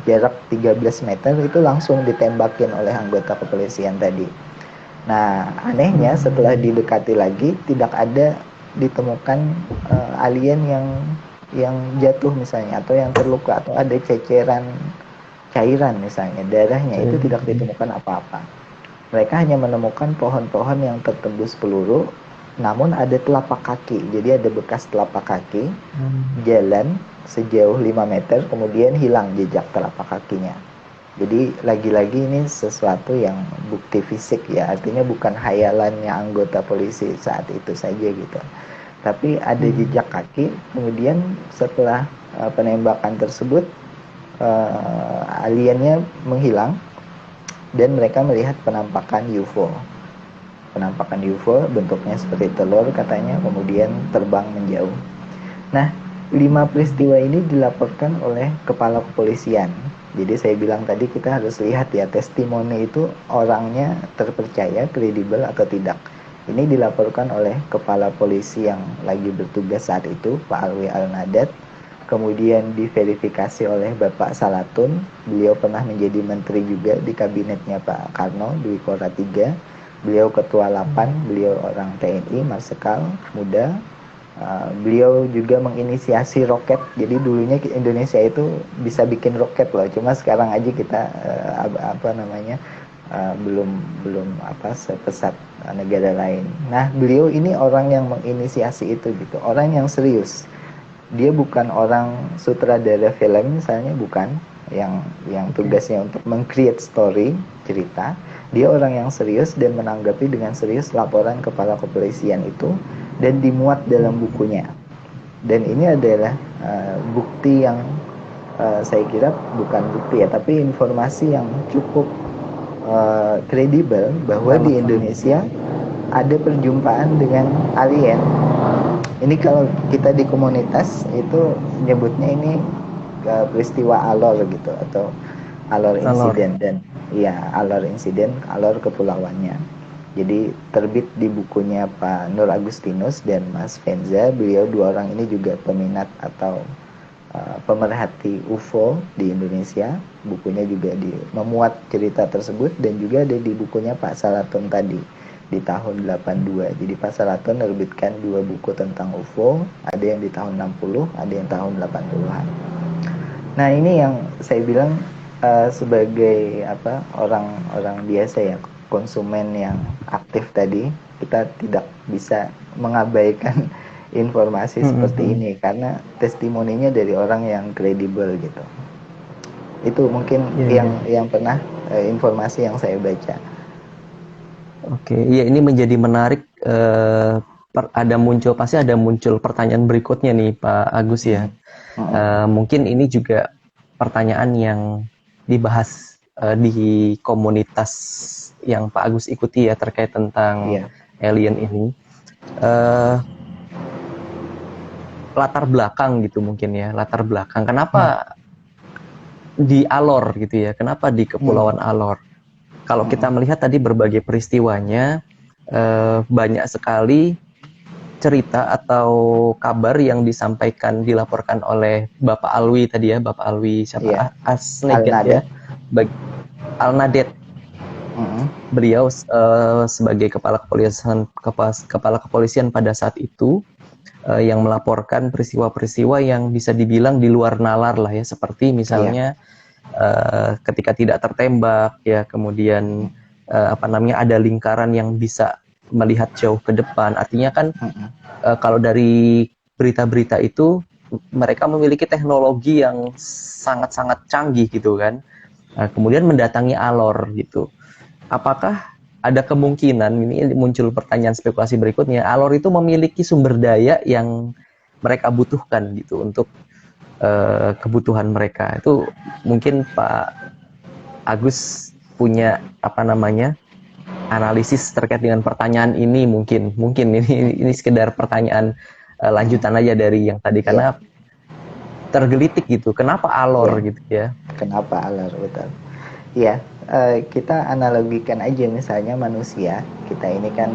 Speaker 2: Jarak 13 meter itu langsung ditembakin oleh anggota kepolisian tadi. Nah, anehnya setelah didekati lagi tidak ada ditemukan alien yang jatuh misalnya, atau yang terluka, atau ada ceceran cairan misalnya, darahnya itu tidak ditemukan apa-apa. Mereka hanya menemukan pohon-pohon yang tertembus peluru, namun ada telapak kaki. Jadi ada bekas telapak kaki, jalan sejauh 5 meter, kemudian hilang jejak telapak kakinya. Jadi lagi-lagi ini sesuatu yang bukti fisik ya, artinya bukan hayalannya anggota polisi saat itu saja gitu. Tapi ada jejak kaki, kemudian setelah penembakan tersebut aliennya menghilang dan mereka melihat penampakan UFO. Penampakan UFO bentuknya seperti telur katanya, kemudian terbang menjauh. Nah, 5 peristiwa ini dilaporkan oleh kepala kepolisian. Jadi saya bilang tadi kita harus lihat ya, testimoni itu orangnya terpercaya, kredibel atau tidak. Ini dilaporkan oleh kepala polisi yang lagi bertugas saat itu, Pak Alwi Al-Nadat. Kemudian diverifikasi oleh Bapak Salatun, beliau pernah menjadi menteri juga di kabinetnya Pak Karno, Dwi Kora III. Beliau ketua 8, beliau orang TNI, Marsikal muda. Beliau juga menginisiasi roket. Jadi dulunya Indonesia itu bisa bikin roket loh. Cuma sekarang aja kita belum sepesat negara lain. Nah, beliau ini orang yang menginisiasi itu gitu. Orang yang serius. Dia bukan orang sutradara film misalnya, bukan yang tugasnya untuk meng-create story, cerita. Dia orang yang serius dan menanggapi dengan serius laporan kepala kepolisian itu dan dimuat dalam bukunya. Dan ini adalah bukti yang saya kira bukan bukti ya, tapi informasi yang cukup kredibel bahwa di Indonesia ada perjumpaan dengan alien. Ini kalau kita di komunitas itu nyebutnya ini peristiwa Alor gitu, atau Alor Insiden. Dan iya, Alor Insiden, Alor kepulauannya. Jadi terbit di bukunya Pak Nur Agustinus dan Mas Fenza. Beliau dua orang ini juga peminat atau pemerhati UFO di Indonesia. Bukunya juga memuat cerita tersebut, dan juga ada di bukunya Pak Salatun tadi di tahun 82. Jadi Pak Salatun menerbitkan 2 buku tentang UFO, ada yang di tahun 60, ada yang tahun 80-an. Nah, ini yang saya bilang sebagai orang biasa ya, konsumen yang aktif tadi, kita tidak bisa mengabaikan informasi seperti ini karena testimoninya dari orang yang kredibel gitu. Itu mungkin yang pernah informasi yang saya baca.
Speaker 1: Oke, iya, ini menjadi menarik. Pasti ada muncul pertanyaan berikutnya nih, Pak Agus ya. Mungkin ini juga pertanyaan yang dibahas di komunitas yang Pak Agus ikuti ya, terkait tentang alien ini. latar belakang gitu mungkin ya, latar belakang. Kenapa di Alor gitu ya? Kenapa di Kepulauan Alor? Kalau kita melihat tadi berbagai peristiwanya, banyak sekali cerita atau kabar yang disampaikan, dilaporkan oleh Bapak Alwi tadi ya, Bapak Alwi siapa?
Speaker 2: Iya.
Speaker 1: Asnegat ya,
Speaker 2: Al-Nadet.
Speaker 1: Al-Nadet. Beliau sebagai kepala kepolisian pada saat itu, yang melaporkan peristiwa-peristiwa yang bisa dibilang di luar nalar lah ya, seperti misalnya ketika tidak tertembak ya, kemudian ada lingkaran yang bisa melihat jauh ke depan. Artinya kan kalau dari berita-berita itu mereka memiliki teknologi yang sangat-sangat canggih gitu kan. Kemudian mendatangi Alor gitu. Apakah ada kemungkinan, ini muncul pertanyaan spekulasi berikutnya, Alor itu memiliki sumber daya yang mereka butuhkan gitu untuk kebutuhan mereka? Itu mungkin Pak Agus punya analisis terkait dengan pertanyaan ini. Mungkin ini sekedar pertanyaan lanjutan aja dari yang tadi, karena tergelitik gitu, kenapa Alor gitu ya?
Speaker 2: Kenapa Alor, betul. Ya, kita analogikan aja misalnya manusia, kita ini kan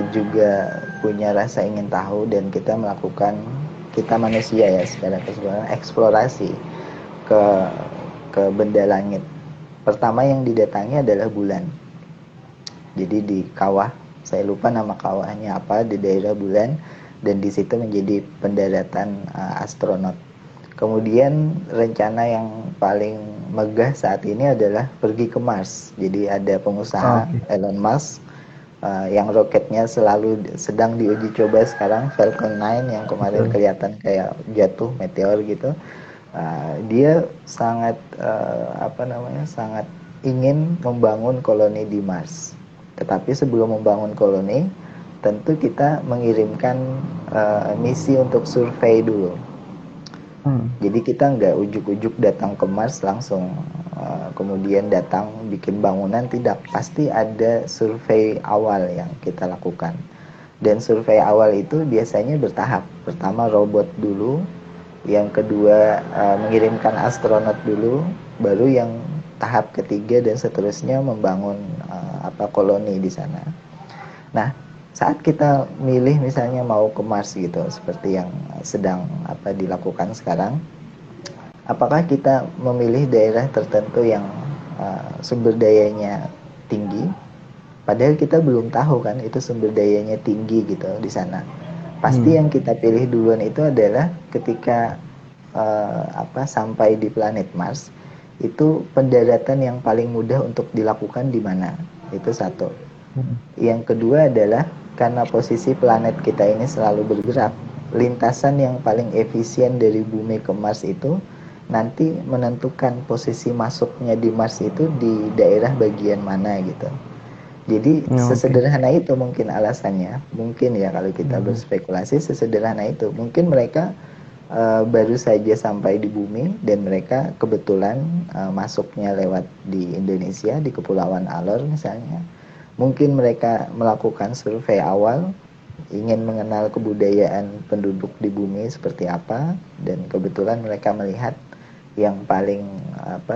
Speaker 2: juga punya rasa ingin tahu, dan kita manusia ya secara keseluruhan eksplorasi ke benda langit. Pertama yang didatangi adalah bulan. Jadi di kawah, saya lupa nama kawahnya apa, di daerah bulan, dan di situ menjadi pendaratan astronot. Kemudian rencana yang paling megah saat ini adalah pergi ke Mars. Jadi ada pengusaha Elon Musk yang roketnya sedang diuji coba sekarang, Falcon 9 yang kemarin kelihatan kayak jatuh meteor gitu. Dia sangat sangat ingin membangun koloni di Mars. Tetapi sebelum membangun koloni, tentu kita mengirimkan misi untuk survei dulu. Jadi kita nggak ujuk-ujuk datang ke Mars langsung kemudian datang bikin bangunan, tidak. Pasti ada survei awal yang kita lakukan. Dan survei awal itu biasanya bertahap. Pertama robot dulu, yang kedua mengirimkan astronot dulu, baru yang tahap ketiga dan seterusnya membangun koloni di sana. Nah, saat kita milih misalnya mau ke Mars gitu, seperti yang sedang dilakukan sekarang, apakah kita memilih daerah tertentu yang sumber dayanya tinggi, padahal kita belum tahu kan itu sumber dayanya tinggi gitu di sana. Pasti yang kita pilih duluan itu adalah ketika sampai di planet Mars, itu pendaratan yang paling mudah untuk dilakukan di mana. Itu satu. Yang kedua adalah karena posisi planet kita ini selalu bergerak, lintasan yang paling efisien dari bumi ke Mars itu nanti menentukan posisi masuknya di Mars itu di daerah bagian mana gitu. Jadi sesederhana itu mungkin alasannya. Mungkin ya kalau kita berspekulasi, sesederhana itu. Mungkin mereka baru saja sampai di bumi dan mereka kebetulan masuknya lewat di Indonesia, di Kepulauan Alor misalnya. Mungkin mereka melakukan survei awal, ingin mengenal kebudayaan penduduk di bumi seperti apa, dan kebetulan mereka melihat yang paling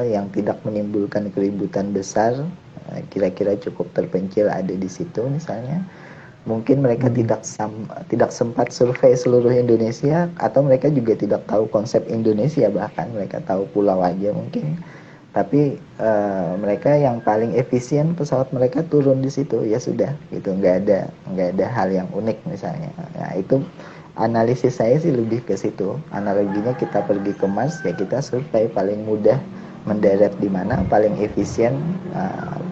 Speaker 2: yang tidak menimbulkan keributan besar, kira-kira cukup terpencil ada di situ misalnya. Mungkin mereka tidak sempat survei seluruh Indonesia, atau mereka juga tidak tahu konsep Indonesia, bahkan mereka tahu pulau aja mungkin. Tapi mereka yang paling efisien pesawat mereka turun di situ, ya sudah gitu, nggak ada hal yang unik misalnya. Nah itu analisis saya sih lebih ke situ. Analoginya kita pergi ke Mars, ya kita survei paling mudah mendarat di mana, paling efisien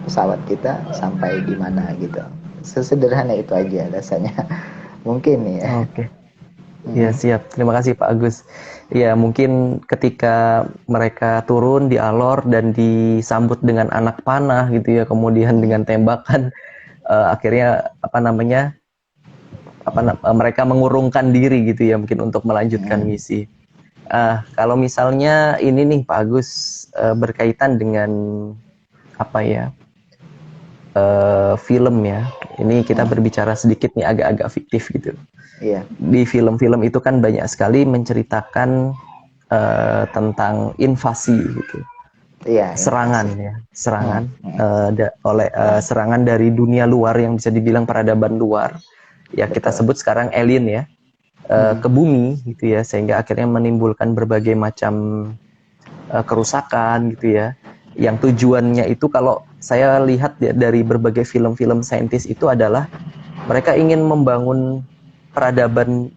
Speaker 2: pesawat kita sampai di mana gitu. Sesederhana itu aja rasanya. Mungkin ya.
Speaker 1: Oke. Ya siap, terima kasih Pak Agus. Ya mungkin ketika mereka turun di Alor dan disambut dengan anak panah gitu ya, kemudian dengan tembakan, akhirnya mereka mengurungkan diri gitu ya, mungkin untuk melanjutkan misi. Kalau misalnya ini nih Pak Agus, berkaitan dengan film ya, Ini kita berbicara sedikit nih agak-agak fiktif gitu.
Speaker 2: Iya.
Speaker 1: Di film-film itu kan banyak sekali menceritakan tentang invasi gitu.
Speaker 2: Iya,
Speaker 1: Serangan
Speaker 2: invasi.
Speaker 1: ya, serangan
Speaker 2: Perang.
Speaker 1: serangan dari dunia luar yang bisa dibilang peradaban luar. Ya kita
Speaker 2: Betul.
Speaker 1: sebut sekarang alien ya. Ke bumi gitu ya, sehingga akhirnya menimbulkan berbagai macam kerusakan gitu ya, yang tujuannya itu kalau saya lihat dari berbagai film-film saintis itu adalah mereka ingin membangun peradaban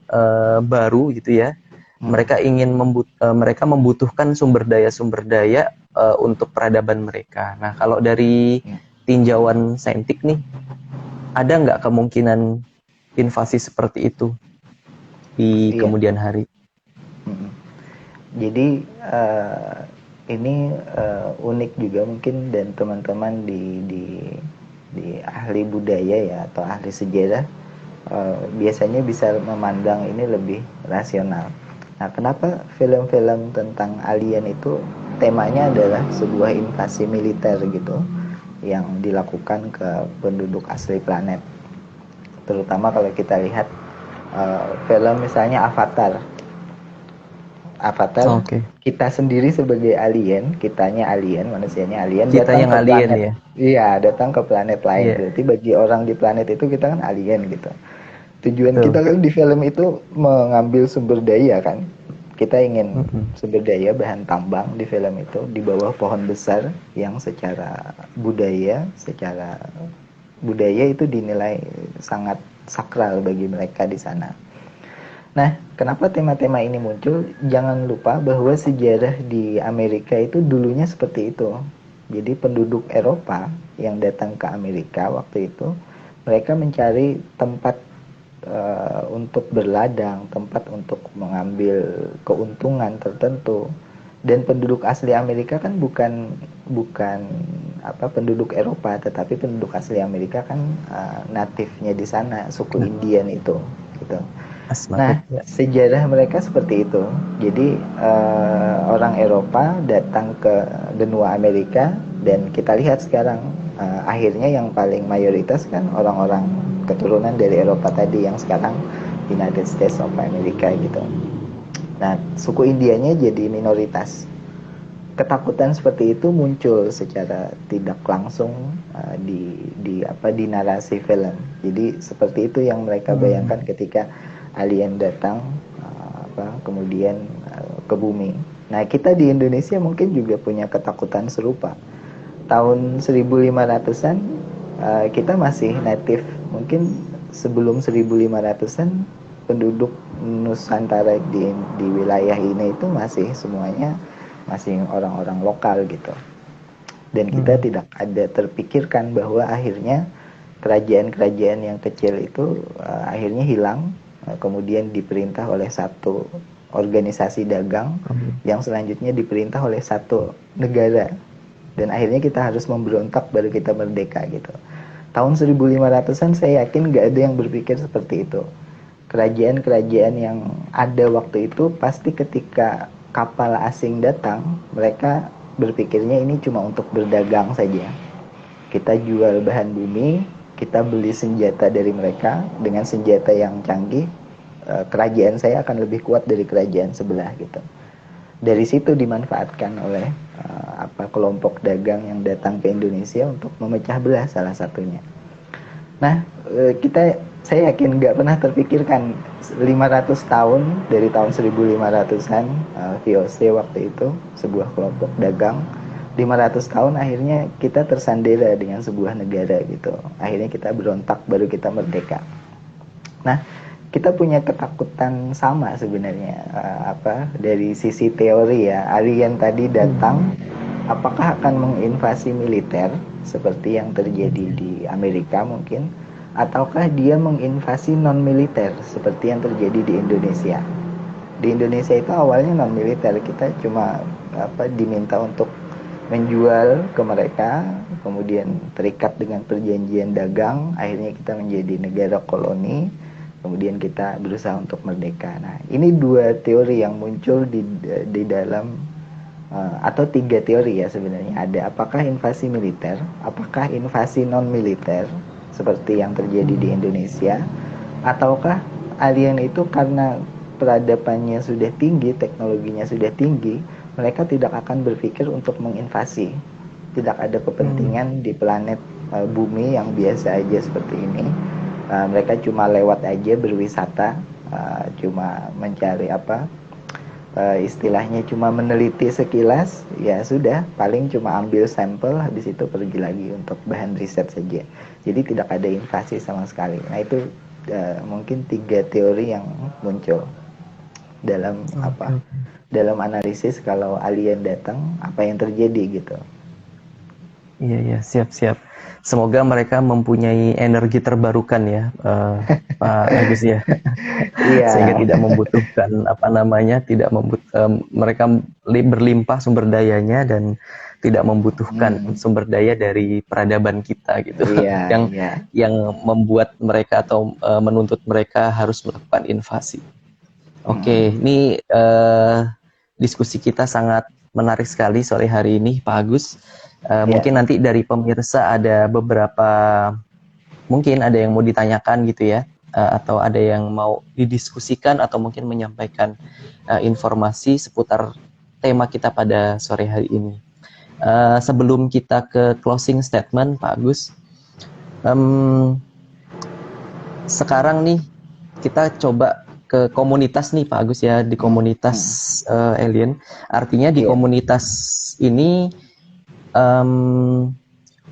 Speaker 1: baru gitu ya. Mereka membutuhkan sumber daya untuk peradaban mereka. Nah, kalau dari tinjauan saintik nih, ada nggak kemungkinan invasi seperti itu di
Speaker 2: Iya.
Speaker 1: kemudian hari?
Speaker 2: Jadi ini unik juga mungkin, dan teman-teman di ahli budaya ya atau ahli sejarah biasanya bisa memandang ini lebih rasional. Nah, kenapa film-film tentang alien itu temanya adalah sebuah invasi militer gitu yang dilakukan ke penduduk asli planet. Terutama kalau kita lihat film misalnya Avatar.
Speaker 1: Oke.
Speaker 2: Kita sendiri sebagai alien, kitanya alien, manusianya alien,
Speaker 1: Kita
Speaker 2: datang
Speaker 1: yang
Speaker 2: ke
Speaker 1: alien
Speaker 2: planet.
Speaker 1: ya.
Speaker 2: Iya, datang ke planet lain.
Speaker 1: Iya,
Speaker 2: Berarti bagi orang di planet itu kita kan alien gitu. Tujuan
Speaker 1: betul.
Speaker 2: kita kan di film itu mengambil sumber daya kan. Kita ingin
Speaker 1: Mm-mm.
Speaker 2: sumber daya bahan tambang di film itu di bawah pohon besar yang secara budaya itu dinilai sangat sakral bagi mereka di sana. Nah, kenapa tema-tema ini muncul? Jangan lupa bahwa sejarah di Amerika itu dulunya seperti itu. Jadi penduduk Eropa yang datang ke Amerika waktu itu, mereka mencari tempat untuk berladang, tempat untuk mengambil keuntungan tertentu. Dan penduduk asli Amerika kan bukan bukan penduduk Eropa, tetapi penduduk asli Amerika kan natifnya di sana, suku
Speaker 1: Nah,
Speaker 2: Indian itu, gitu.
Speaker 1: asmatik
Speaker 2: Nah,
Speaker 1: ya.
Speaker 2: sejarah mereka seperti itu. Jadi orang Eropa datang ke benua Amerika, dan kita lihat sekarang akhirnya yang paling mayoritas kan orang-orang keturunan dari Eropa tadi yang sekarang United States of America gitu. Nah, suku Indianya jadi minoritas. Ketakutan seperti itu muncul secara tidak langsung di narasi film. Jadi seperti itu yang mereka bayangkan ketika alien datang kemudian ke bumi. Nah, kita di Indonesia mungkin juga punya ketakutan serupa. Tahun 1500-an kita masih native, mungkin sebelum 1500-an penduduk Nusantara di wilayah ini itu masih semuanya masih orang-orang lokal gitu. Dan kita tidak ada terpikirkan bahwa akhirnya kerajaan-kerajaan yang kecil itu akhirnya hilang, kemudian diperintah oleh satu organisasi dagang yang selanjutnya diperintah oleh satu negara, dan akhirnya kita harus memberontak baru kita merdeka gitu. Tahun 1500-an saya yakin gak ada yang berpikir seperti itu. Kerajaan-kerajaan yang ada waktu itu pasti ketika kapal asing datang, mereka berpikirnya ini cuma untuk berdagang saja. Kita jual bahan bumi, kita beli senjata dari mereka, dengan senjata yang canggih, kerajaan saya akan lebih kuat dari kerajaan sebelah gitu. Dari situ dimanfaatkan oleh kelompok dagang yang datang ke Indonesia untuk memecah belah salah satunya. Nah, saya yakin nggak pernah terpikirkan 500 tahun dari tahun 1500-an VOC waktu itu sebuah kelompok dagang, 500 tahun akhirnya kita tersandera dengan sebuah negara gitu. Akhirnya kita berontak baru kita merdeka. Nah, kita punya ketakutan sama sebenarnya dari sisi teori ya. Alien tadi datang, apakah akan menginvasi militer seperti yang terjadi di Amerika mungkin, ataukah dia menginvasi non militer seperti yang terjadi di Indonesia. Di Indonesia itu awalnya non militer, kita cuma diminta untuk menjual ke mereka, kemudian terikat dengan perjanjian dagang, akhirnya kita menjadi negara koloni, kemudian kita berusaha untuk merdeka. Nah, ini dua teori yang muncul di dalam atau tiga teori ya sebenarnya ada. Apakah invasi militer, apakah invasi non militer, seperti yang terjadi di Indonesia, ataukah alien itu karena peradabannya sudah tinggi, teknologinya sudah tinggi, mereka tidak akan berpikir untuk menginvasi. Tidak ada kepentingan di planet bumi yang biasa aja seperti ini. Mereka cuma lewat aja berwisata, cuma mencari istilahnya cuma meneliti sekilas, ya sudah, paling cuma ambil sampel, habis itu pergi lagi untuk bahan riset saja. Jadi tidak ada invasi sama sekali. Nah itu mungkin 3 teori yang muncul dalam dalam analisis kalau alien datang apa yang terjadi gitu.
Speaker 1: Iya, siap. Semoga mereka mempunyai energi terbarukan ya, Pak Agus ya.
Speaker 2: Iya.
Speaker 1: Sehingga tidak membutuhkan mereka berlimpah sumber dayanya dan tidak membutuhkan sumber daya dari peradaban kita gitu.
Speaker 2: Iya,
Speaker 1: yang membuat mereka atau menuntut mereka harus melakukan invasi. Oke, ini diskusi kita sangat menarik sekali sore hari ini, Pak Agus. Mungkin nanti dari pemirsa ada beberapa, mungkin ada yang mau ditanyakan gitu ya, atau ada yang mau didiskusikan atau mungkin menyampaikan informasi seputar tema kita pada sore hari ini. Sebelum kita ke closing statement, Pak Agus, sekarang nih kita coba ke komunitas nih Pak Agus ya, di komunitas alien. Artinya di komunitas ini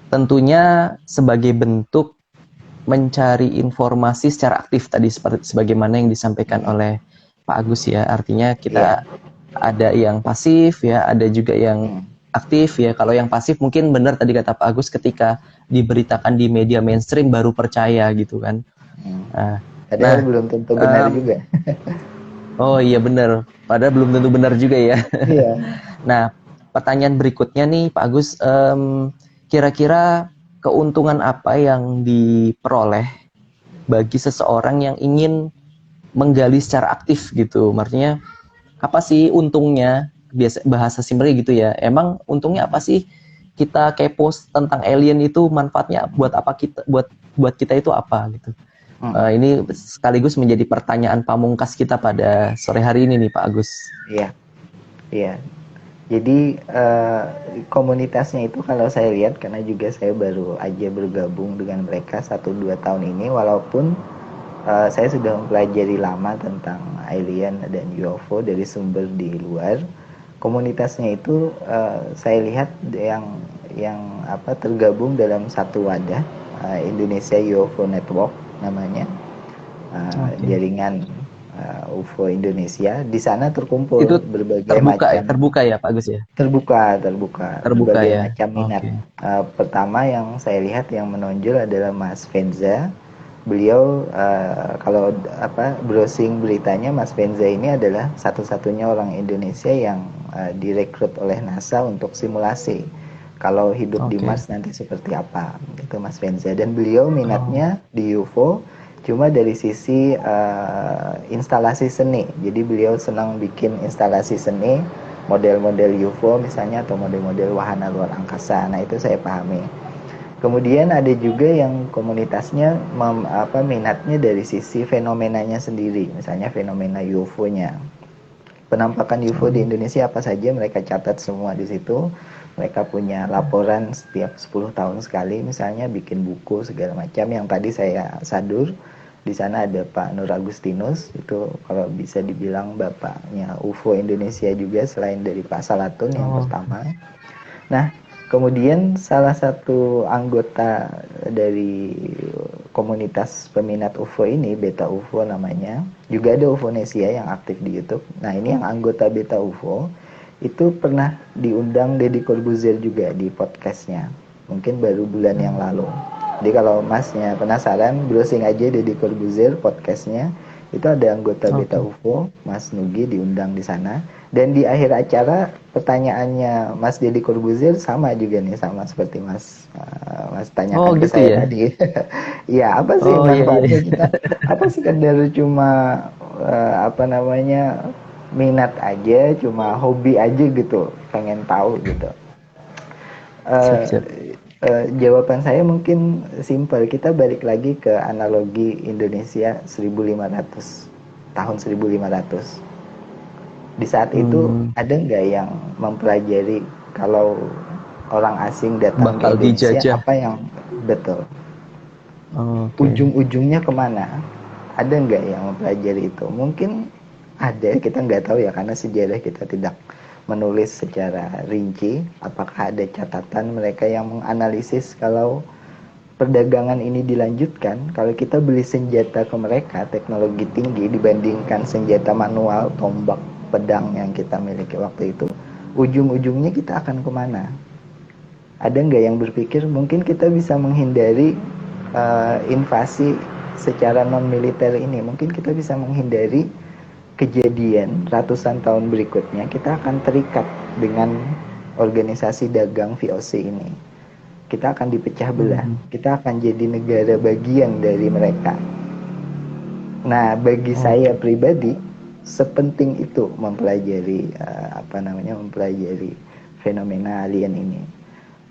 Speaker 1: tentunya sebagai bentuk mencari informasi secara aktif tadi seperti sebagaimana yang disampaikan oleh Pak Agus ya. Artinya kita ada yang pasif ya, ada juga yang aktif ya. Kalau yang pasif mungkin benar tadi kata Pak Agus, ketika diberitakan di media mainstream baru percaya gitu kan.
Speaker 2: Padahal belum tentu benar juga.
Speaker 1: Oh iya benar, padahal belum tentu benar juga ya.
Speaker 2: Iya.
Speaker 1: Nah, pertanyaan berikutnya nih Pak Agus, kira-kira keuntungan apa yang diperoleh bagi seseorang yang ingin menggali secara aktif gitu? Maksudnya apa sih untungnya? Biasa bahasa simpelnya gitu ya. Emang untungnya apa sih kita kepo tentang alien itu, manfaatnya buat apa kita, buat kita itu apa gitu? Ini sekaligus menjadi pertanyaan pamungkas kita pada sore hari ini nih Pak Agus.
Speaker 2: Iya. Jadi komunitasnya itu kalau saya lihat, karena juga saya baru aja bergabung dengan mereka 1-2 tahun ini, walaupun saya sudah mempelajari lama tentang alien dan UFO dari sumber di luar, komunitasnya itu saya lihat yang tergabung dalam satu wadah, Indonesia UFO Network namanya, jaringan UFO Indonesia. Di sana terkumpul itu berbagai macam.
Speaker 1: Terbuka ya Pak Agus ya?
Speaker 2: Terbuka berbagai
Speaker 1: ya?
Speaker 2: macam minat. Pertama yang saya lihat yang menonjol adalah Mas Venza. Beliau kalau browsing beritanya, Mas Venza ini adalah satu-satunya orang Indonesia yang direkrut oleh NASA untuk simulasi kalau hidup di Mars nanti seperti apa. Itu Mas Venza, dan beliau minatnya di UFO cuma dari sisi instalasi seni. Jadi beliau senang bikin instalasi seni, model-model UFO misalnya, atau model-model wahana luar angkasa. Nah itu saya pahami. Kemudian ada juga yang komunitasnya minatnya dari sisi fenomenanya sendiri, misalnya fenomena UFO-nya. Penampakan UFO di Indonesia apa saja mereka catat semua di situ. Mereka punya laporan setiap 10 tahun sekali, misalnya bikin buku segala macam. Yang tadi saya sadur, di sana ada Pak Nur Agustinus, itu kalau bisa dibilang bapaknya UFO Indonesia juga selain dari Pak Salatun yang pertama. Nah, kemudian salah satu anggota dari komunitas peminat UFO ini, Beta UFO namanya, juga ada UFOnesia yang aktif di YouTube. Nah, ini yang anggota Beta UFO itu pernah diundang Deddy Corbuzier juga di podcastnya, mungkin baru bulan yang lalu. Jadi kalau masnya penasaran, browsing aja Deddy Corbuzier podcastnya, itu ada anggota Beta UFO, Mas Nugi diundang di sana. Dan di akhir acara pertanyaannya Mas Deddy Corbuzier sama juga nih, sama seperti Mas tanyakan ke saya tadi. Ya, apa sih manfaatnya kita? Apa sekedar cuma minat aja, cuma hobi aja gitu, pengen tahu gitu. Jawaban saya mungkin simpel. Kita balik lagi ke analogi Indonesia 1500, tahun 1500. Di saat itu ada nggak yang mempelajari kalau orang asing datang ke
Speaker 1: Bakal
Speaker 2: Indonesia
Speaker 1: dijajah.
Speaker 2: apa yang betul?
Speaker 1: Oke.
Speaker 2: Ujung-ujungnya kemana? Ada nggak yang mempelajari itu? Mungkin ada, kita nggak tahu ya karena sejarah kita tidak menulis secara rinci. Apakah ada catatan mereka yang menganalisis kalau perdagangan ini dilanjutkan, kalau kita beli senjata ke mereka teknologi tinggi dibandingkan senjata manual, tombak, pedang yang kita miliki waktu itu, ujung-ujungnya kita akan kemana? Ada nggak yang berpikir mungkin kita bisa menghindari invasi secara non militer ini? Mungkin kita bisa menghindari kejadian ratusan tahun berikutnya kita akan terikat dengan organisasi dagang VOC ini. Kita akan dipecah belah. Kita akan jadi negara bagian dari mereka. Nah, bagi saya pribadi, sepenting itu mempelajari mempelajari fenomena alien ini.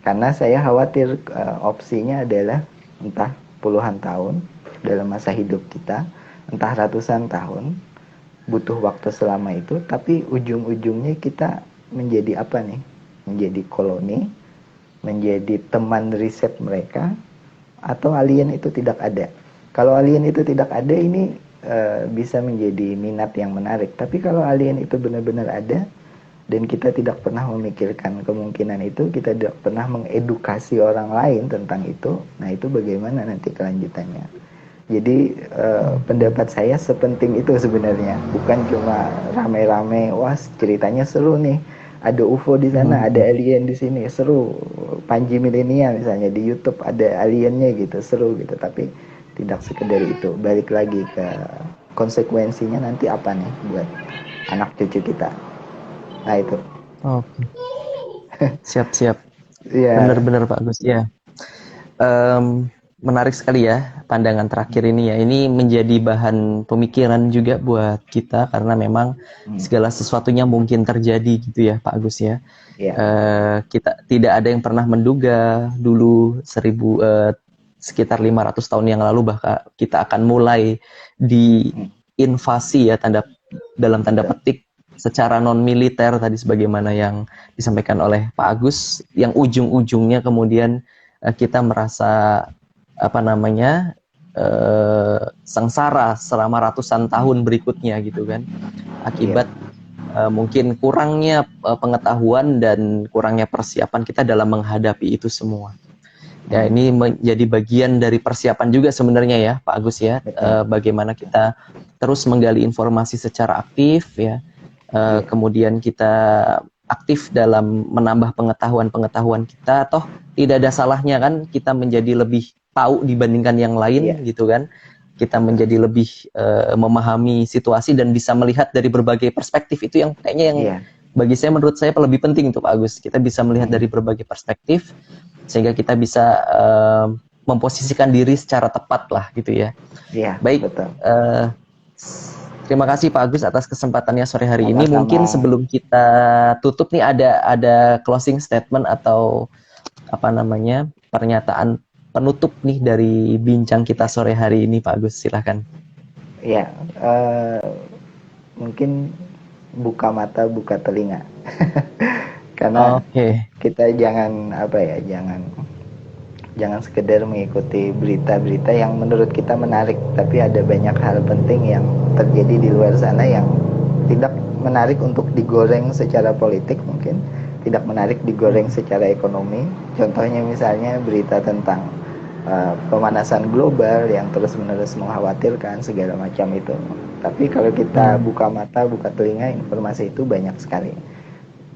Speaker 2: Karena saya khawatir opsinya adalah entah puluhan tahun dalam masa hidup kita, entah ratusan tahun, butuh waktu selama itu, tapi ujung-ujungnya kita menjadi apa nih? Menjadi koloni, menjadi teman riset mereka, atau alien itu tidak ada. Kalau alien itu tidak ada, ini bisa menjadi minat yang menarik. Tapi kalau alien itu benar-benar ada, dan kita tidak pernah memikirkan kemungkinan itu, kita tidak pernah mengedukasi orang lain tentang itu, nah itu bagaimana nanti kelanjutannya? Jadi pendapat saya sepenting itu sebenarnya, bukan cuma rame-rame, wah ceritanya seru nih, ada UFO di sana, ada alien di sini, seru. Panji Milenia misalnya di YouTube ada aliennya gitu, seru gitu. Tapi tidak sekedar itu, balik lagi ke konsekuensinya nanti apa nih buat anak cucu kita. Nah itu.
Speaker 1: Oke. Siap-siap.
Speaker 2: Iya.
Speaker 1: Benar-benar Pak Agus ya. Menarik sekali ya pandangan terakhir ini ya. Ini menjadi bahan pemikiran juga buat kita karena memang segala sesuatunya mungkin terjadi gitu ya Pak Agus ya. Kita tidak ada yang pernah menduga dulu sekitar 500 tahun yang lalu bahkan kita akan mulai diinvasi ya dalam tanda petik secara non militer tadi sebagaimana yang disampaikan oleh Pak Agus, yang ujung-ujungnya kemudian kita merasa sengsara selama ratusan tahun berikutnya gitu kan, akibat mungkin kurangnya pengetahuan dan kurangnya persiapan kita dalam menghadapi itu semua. Ya ini menjadi bagian dari persiapan juga sebenarnya ya Pak Agus ya, bagaimana kita terus menggali informasi secara aktif ya, kemudian kita aktif dalam menambah pengetahuan kita, toh tidak ada salahnya kan kita menjadi lebih tahu dibandingkan yang lain gitu kan, kita menjadi lebih memahami situasi dan bisa melihat dari berbagai perspektif. Itu yang kayaknya yang bagi saya, menurut saya lebih penting tuh Pak Agus, kita bisa melihat dari berbagai perspektif sehingga kita bisa memposisikan diri secara tepat lah gitu ya. Baik, betul. Terima kasih Pak Agus atas kesempatannya sore hari ini. Mungkin sebelum kita tutup nih ada closing statement atau pernyataan penutup nih dari bincang kita sore hari ini Pak Agus, silahkan.
Speaker 2: Ya, mungkin buka mata, buka telinga. Karena kita jangan jangan sekedar mengikuti berita-berita yang menurut kita menarik, tapi ada banyak hal penting yang terjadi di luar sana yang tidak menarik untuk digoreng secara politik, mungkin tidak menarik digoreng secara ekonomi. Contohnya misalnya berita tentang pemanasan global yang terus-menerus mengkhawatirkan segala macam itu. Tapi kalau kita buka mata, buka telinga, informasi itu banyak sekali.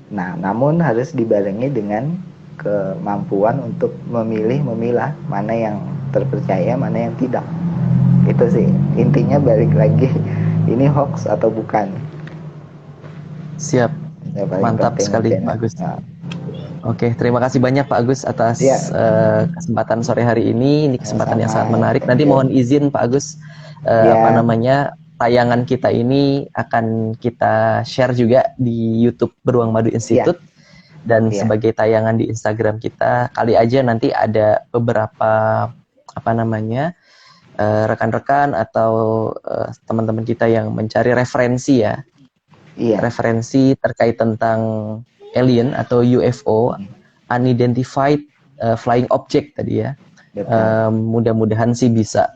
Speaker 2: Nah, namun harus dibarengi dengan kemampuan untuk memilah mana yang terpercaya, mana yang tidak. Itu sih intinya, balik lagi, ini hoax atau bukan.
Speaker 1: Siap, mantap sekali Pak Agus. Oke, terima kasih banyak Pak Agus atas kesempatan sore hari ini. Ini kesempatan yang sangat menarik. Nanti mohon izin Pak Agus, tayangan kita ini akan kita share juga di YouTube Beruang Madu Institute. dan
Speaker 2: Iya.
Speaker 1: sebagai tayangan di Instagram kita. Kali aja nanti ada beberapa rekan-rekan atau teman-teman kita yang mencari referensi ya.
Speaker 2: Iya.
Speaker 1: Referensi terkait tentang alien atau UFO, unidentified flying object tadi ya. Mudah-mudahan sih bisa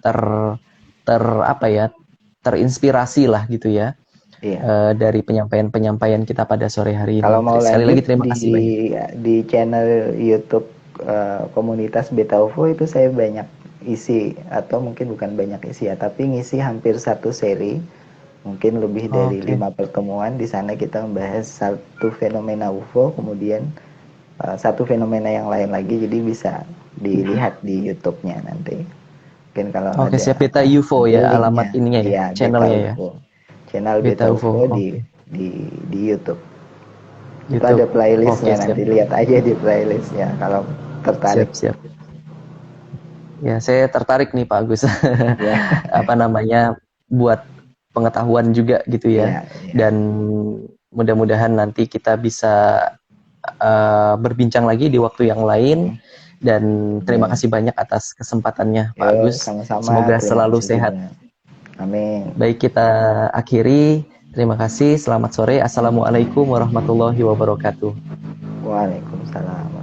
Speaker 1: terinspirasi lah gitu ya.
Speaker 2: Iya.
Speaker 1: Dari penyampaian kita pada sore hari ini.
Speaker 2: Kalau mau
Speaker 1: Sekali
Speaker 2: lanjut
Speaker 1: lagi terima kasih banyak.
Speaker 2: Di channel YouTube komunitas Beta UFO itu saya banyak isi, atau mungkin bukan banyak isi ya, tapi ngisi hampir satu seri, mungkin lebih dari 5 pertemuan. Di sana kita membahas satu fenomena UFO, kemudian satu fenomena yang lain lagi, jadi bisa dilihat di YouTube-nya nanti. Mungkin kalau ada
Speaker 1: siap, Beta UFO ya alamat ininya ya, channelnya ya.
Speaker 2: Channel Beta UFO di YouTube. Itu ada playlistnya, nanti lihat aja di playlistnya kalau tertarik.
Speaker 1: Siap. Ya, saya tertarik nih Pak Agus. Buat pengetahuan juga gitu ya. Dan mudah-mudahan nanti kita bisa berbincang lagi di waktu yang lain. Dan terima kasih banyak atas kesempatannya Pak Agus.
Speaker 2: Sama-sama.
Speaker 1: Semoga selalu sehat.
Speaker 2: Amin.
Speaker 1: Baik, kita akhiri. Terima kasih. Selamat sore. Assalamualaikum warahmatullahi wabarakatuh.
Speaker 2: Waalaikumsalam.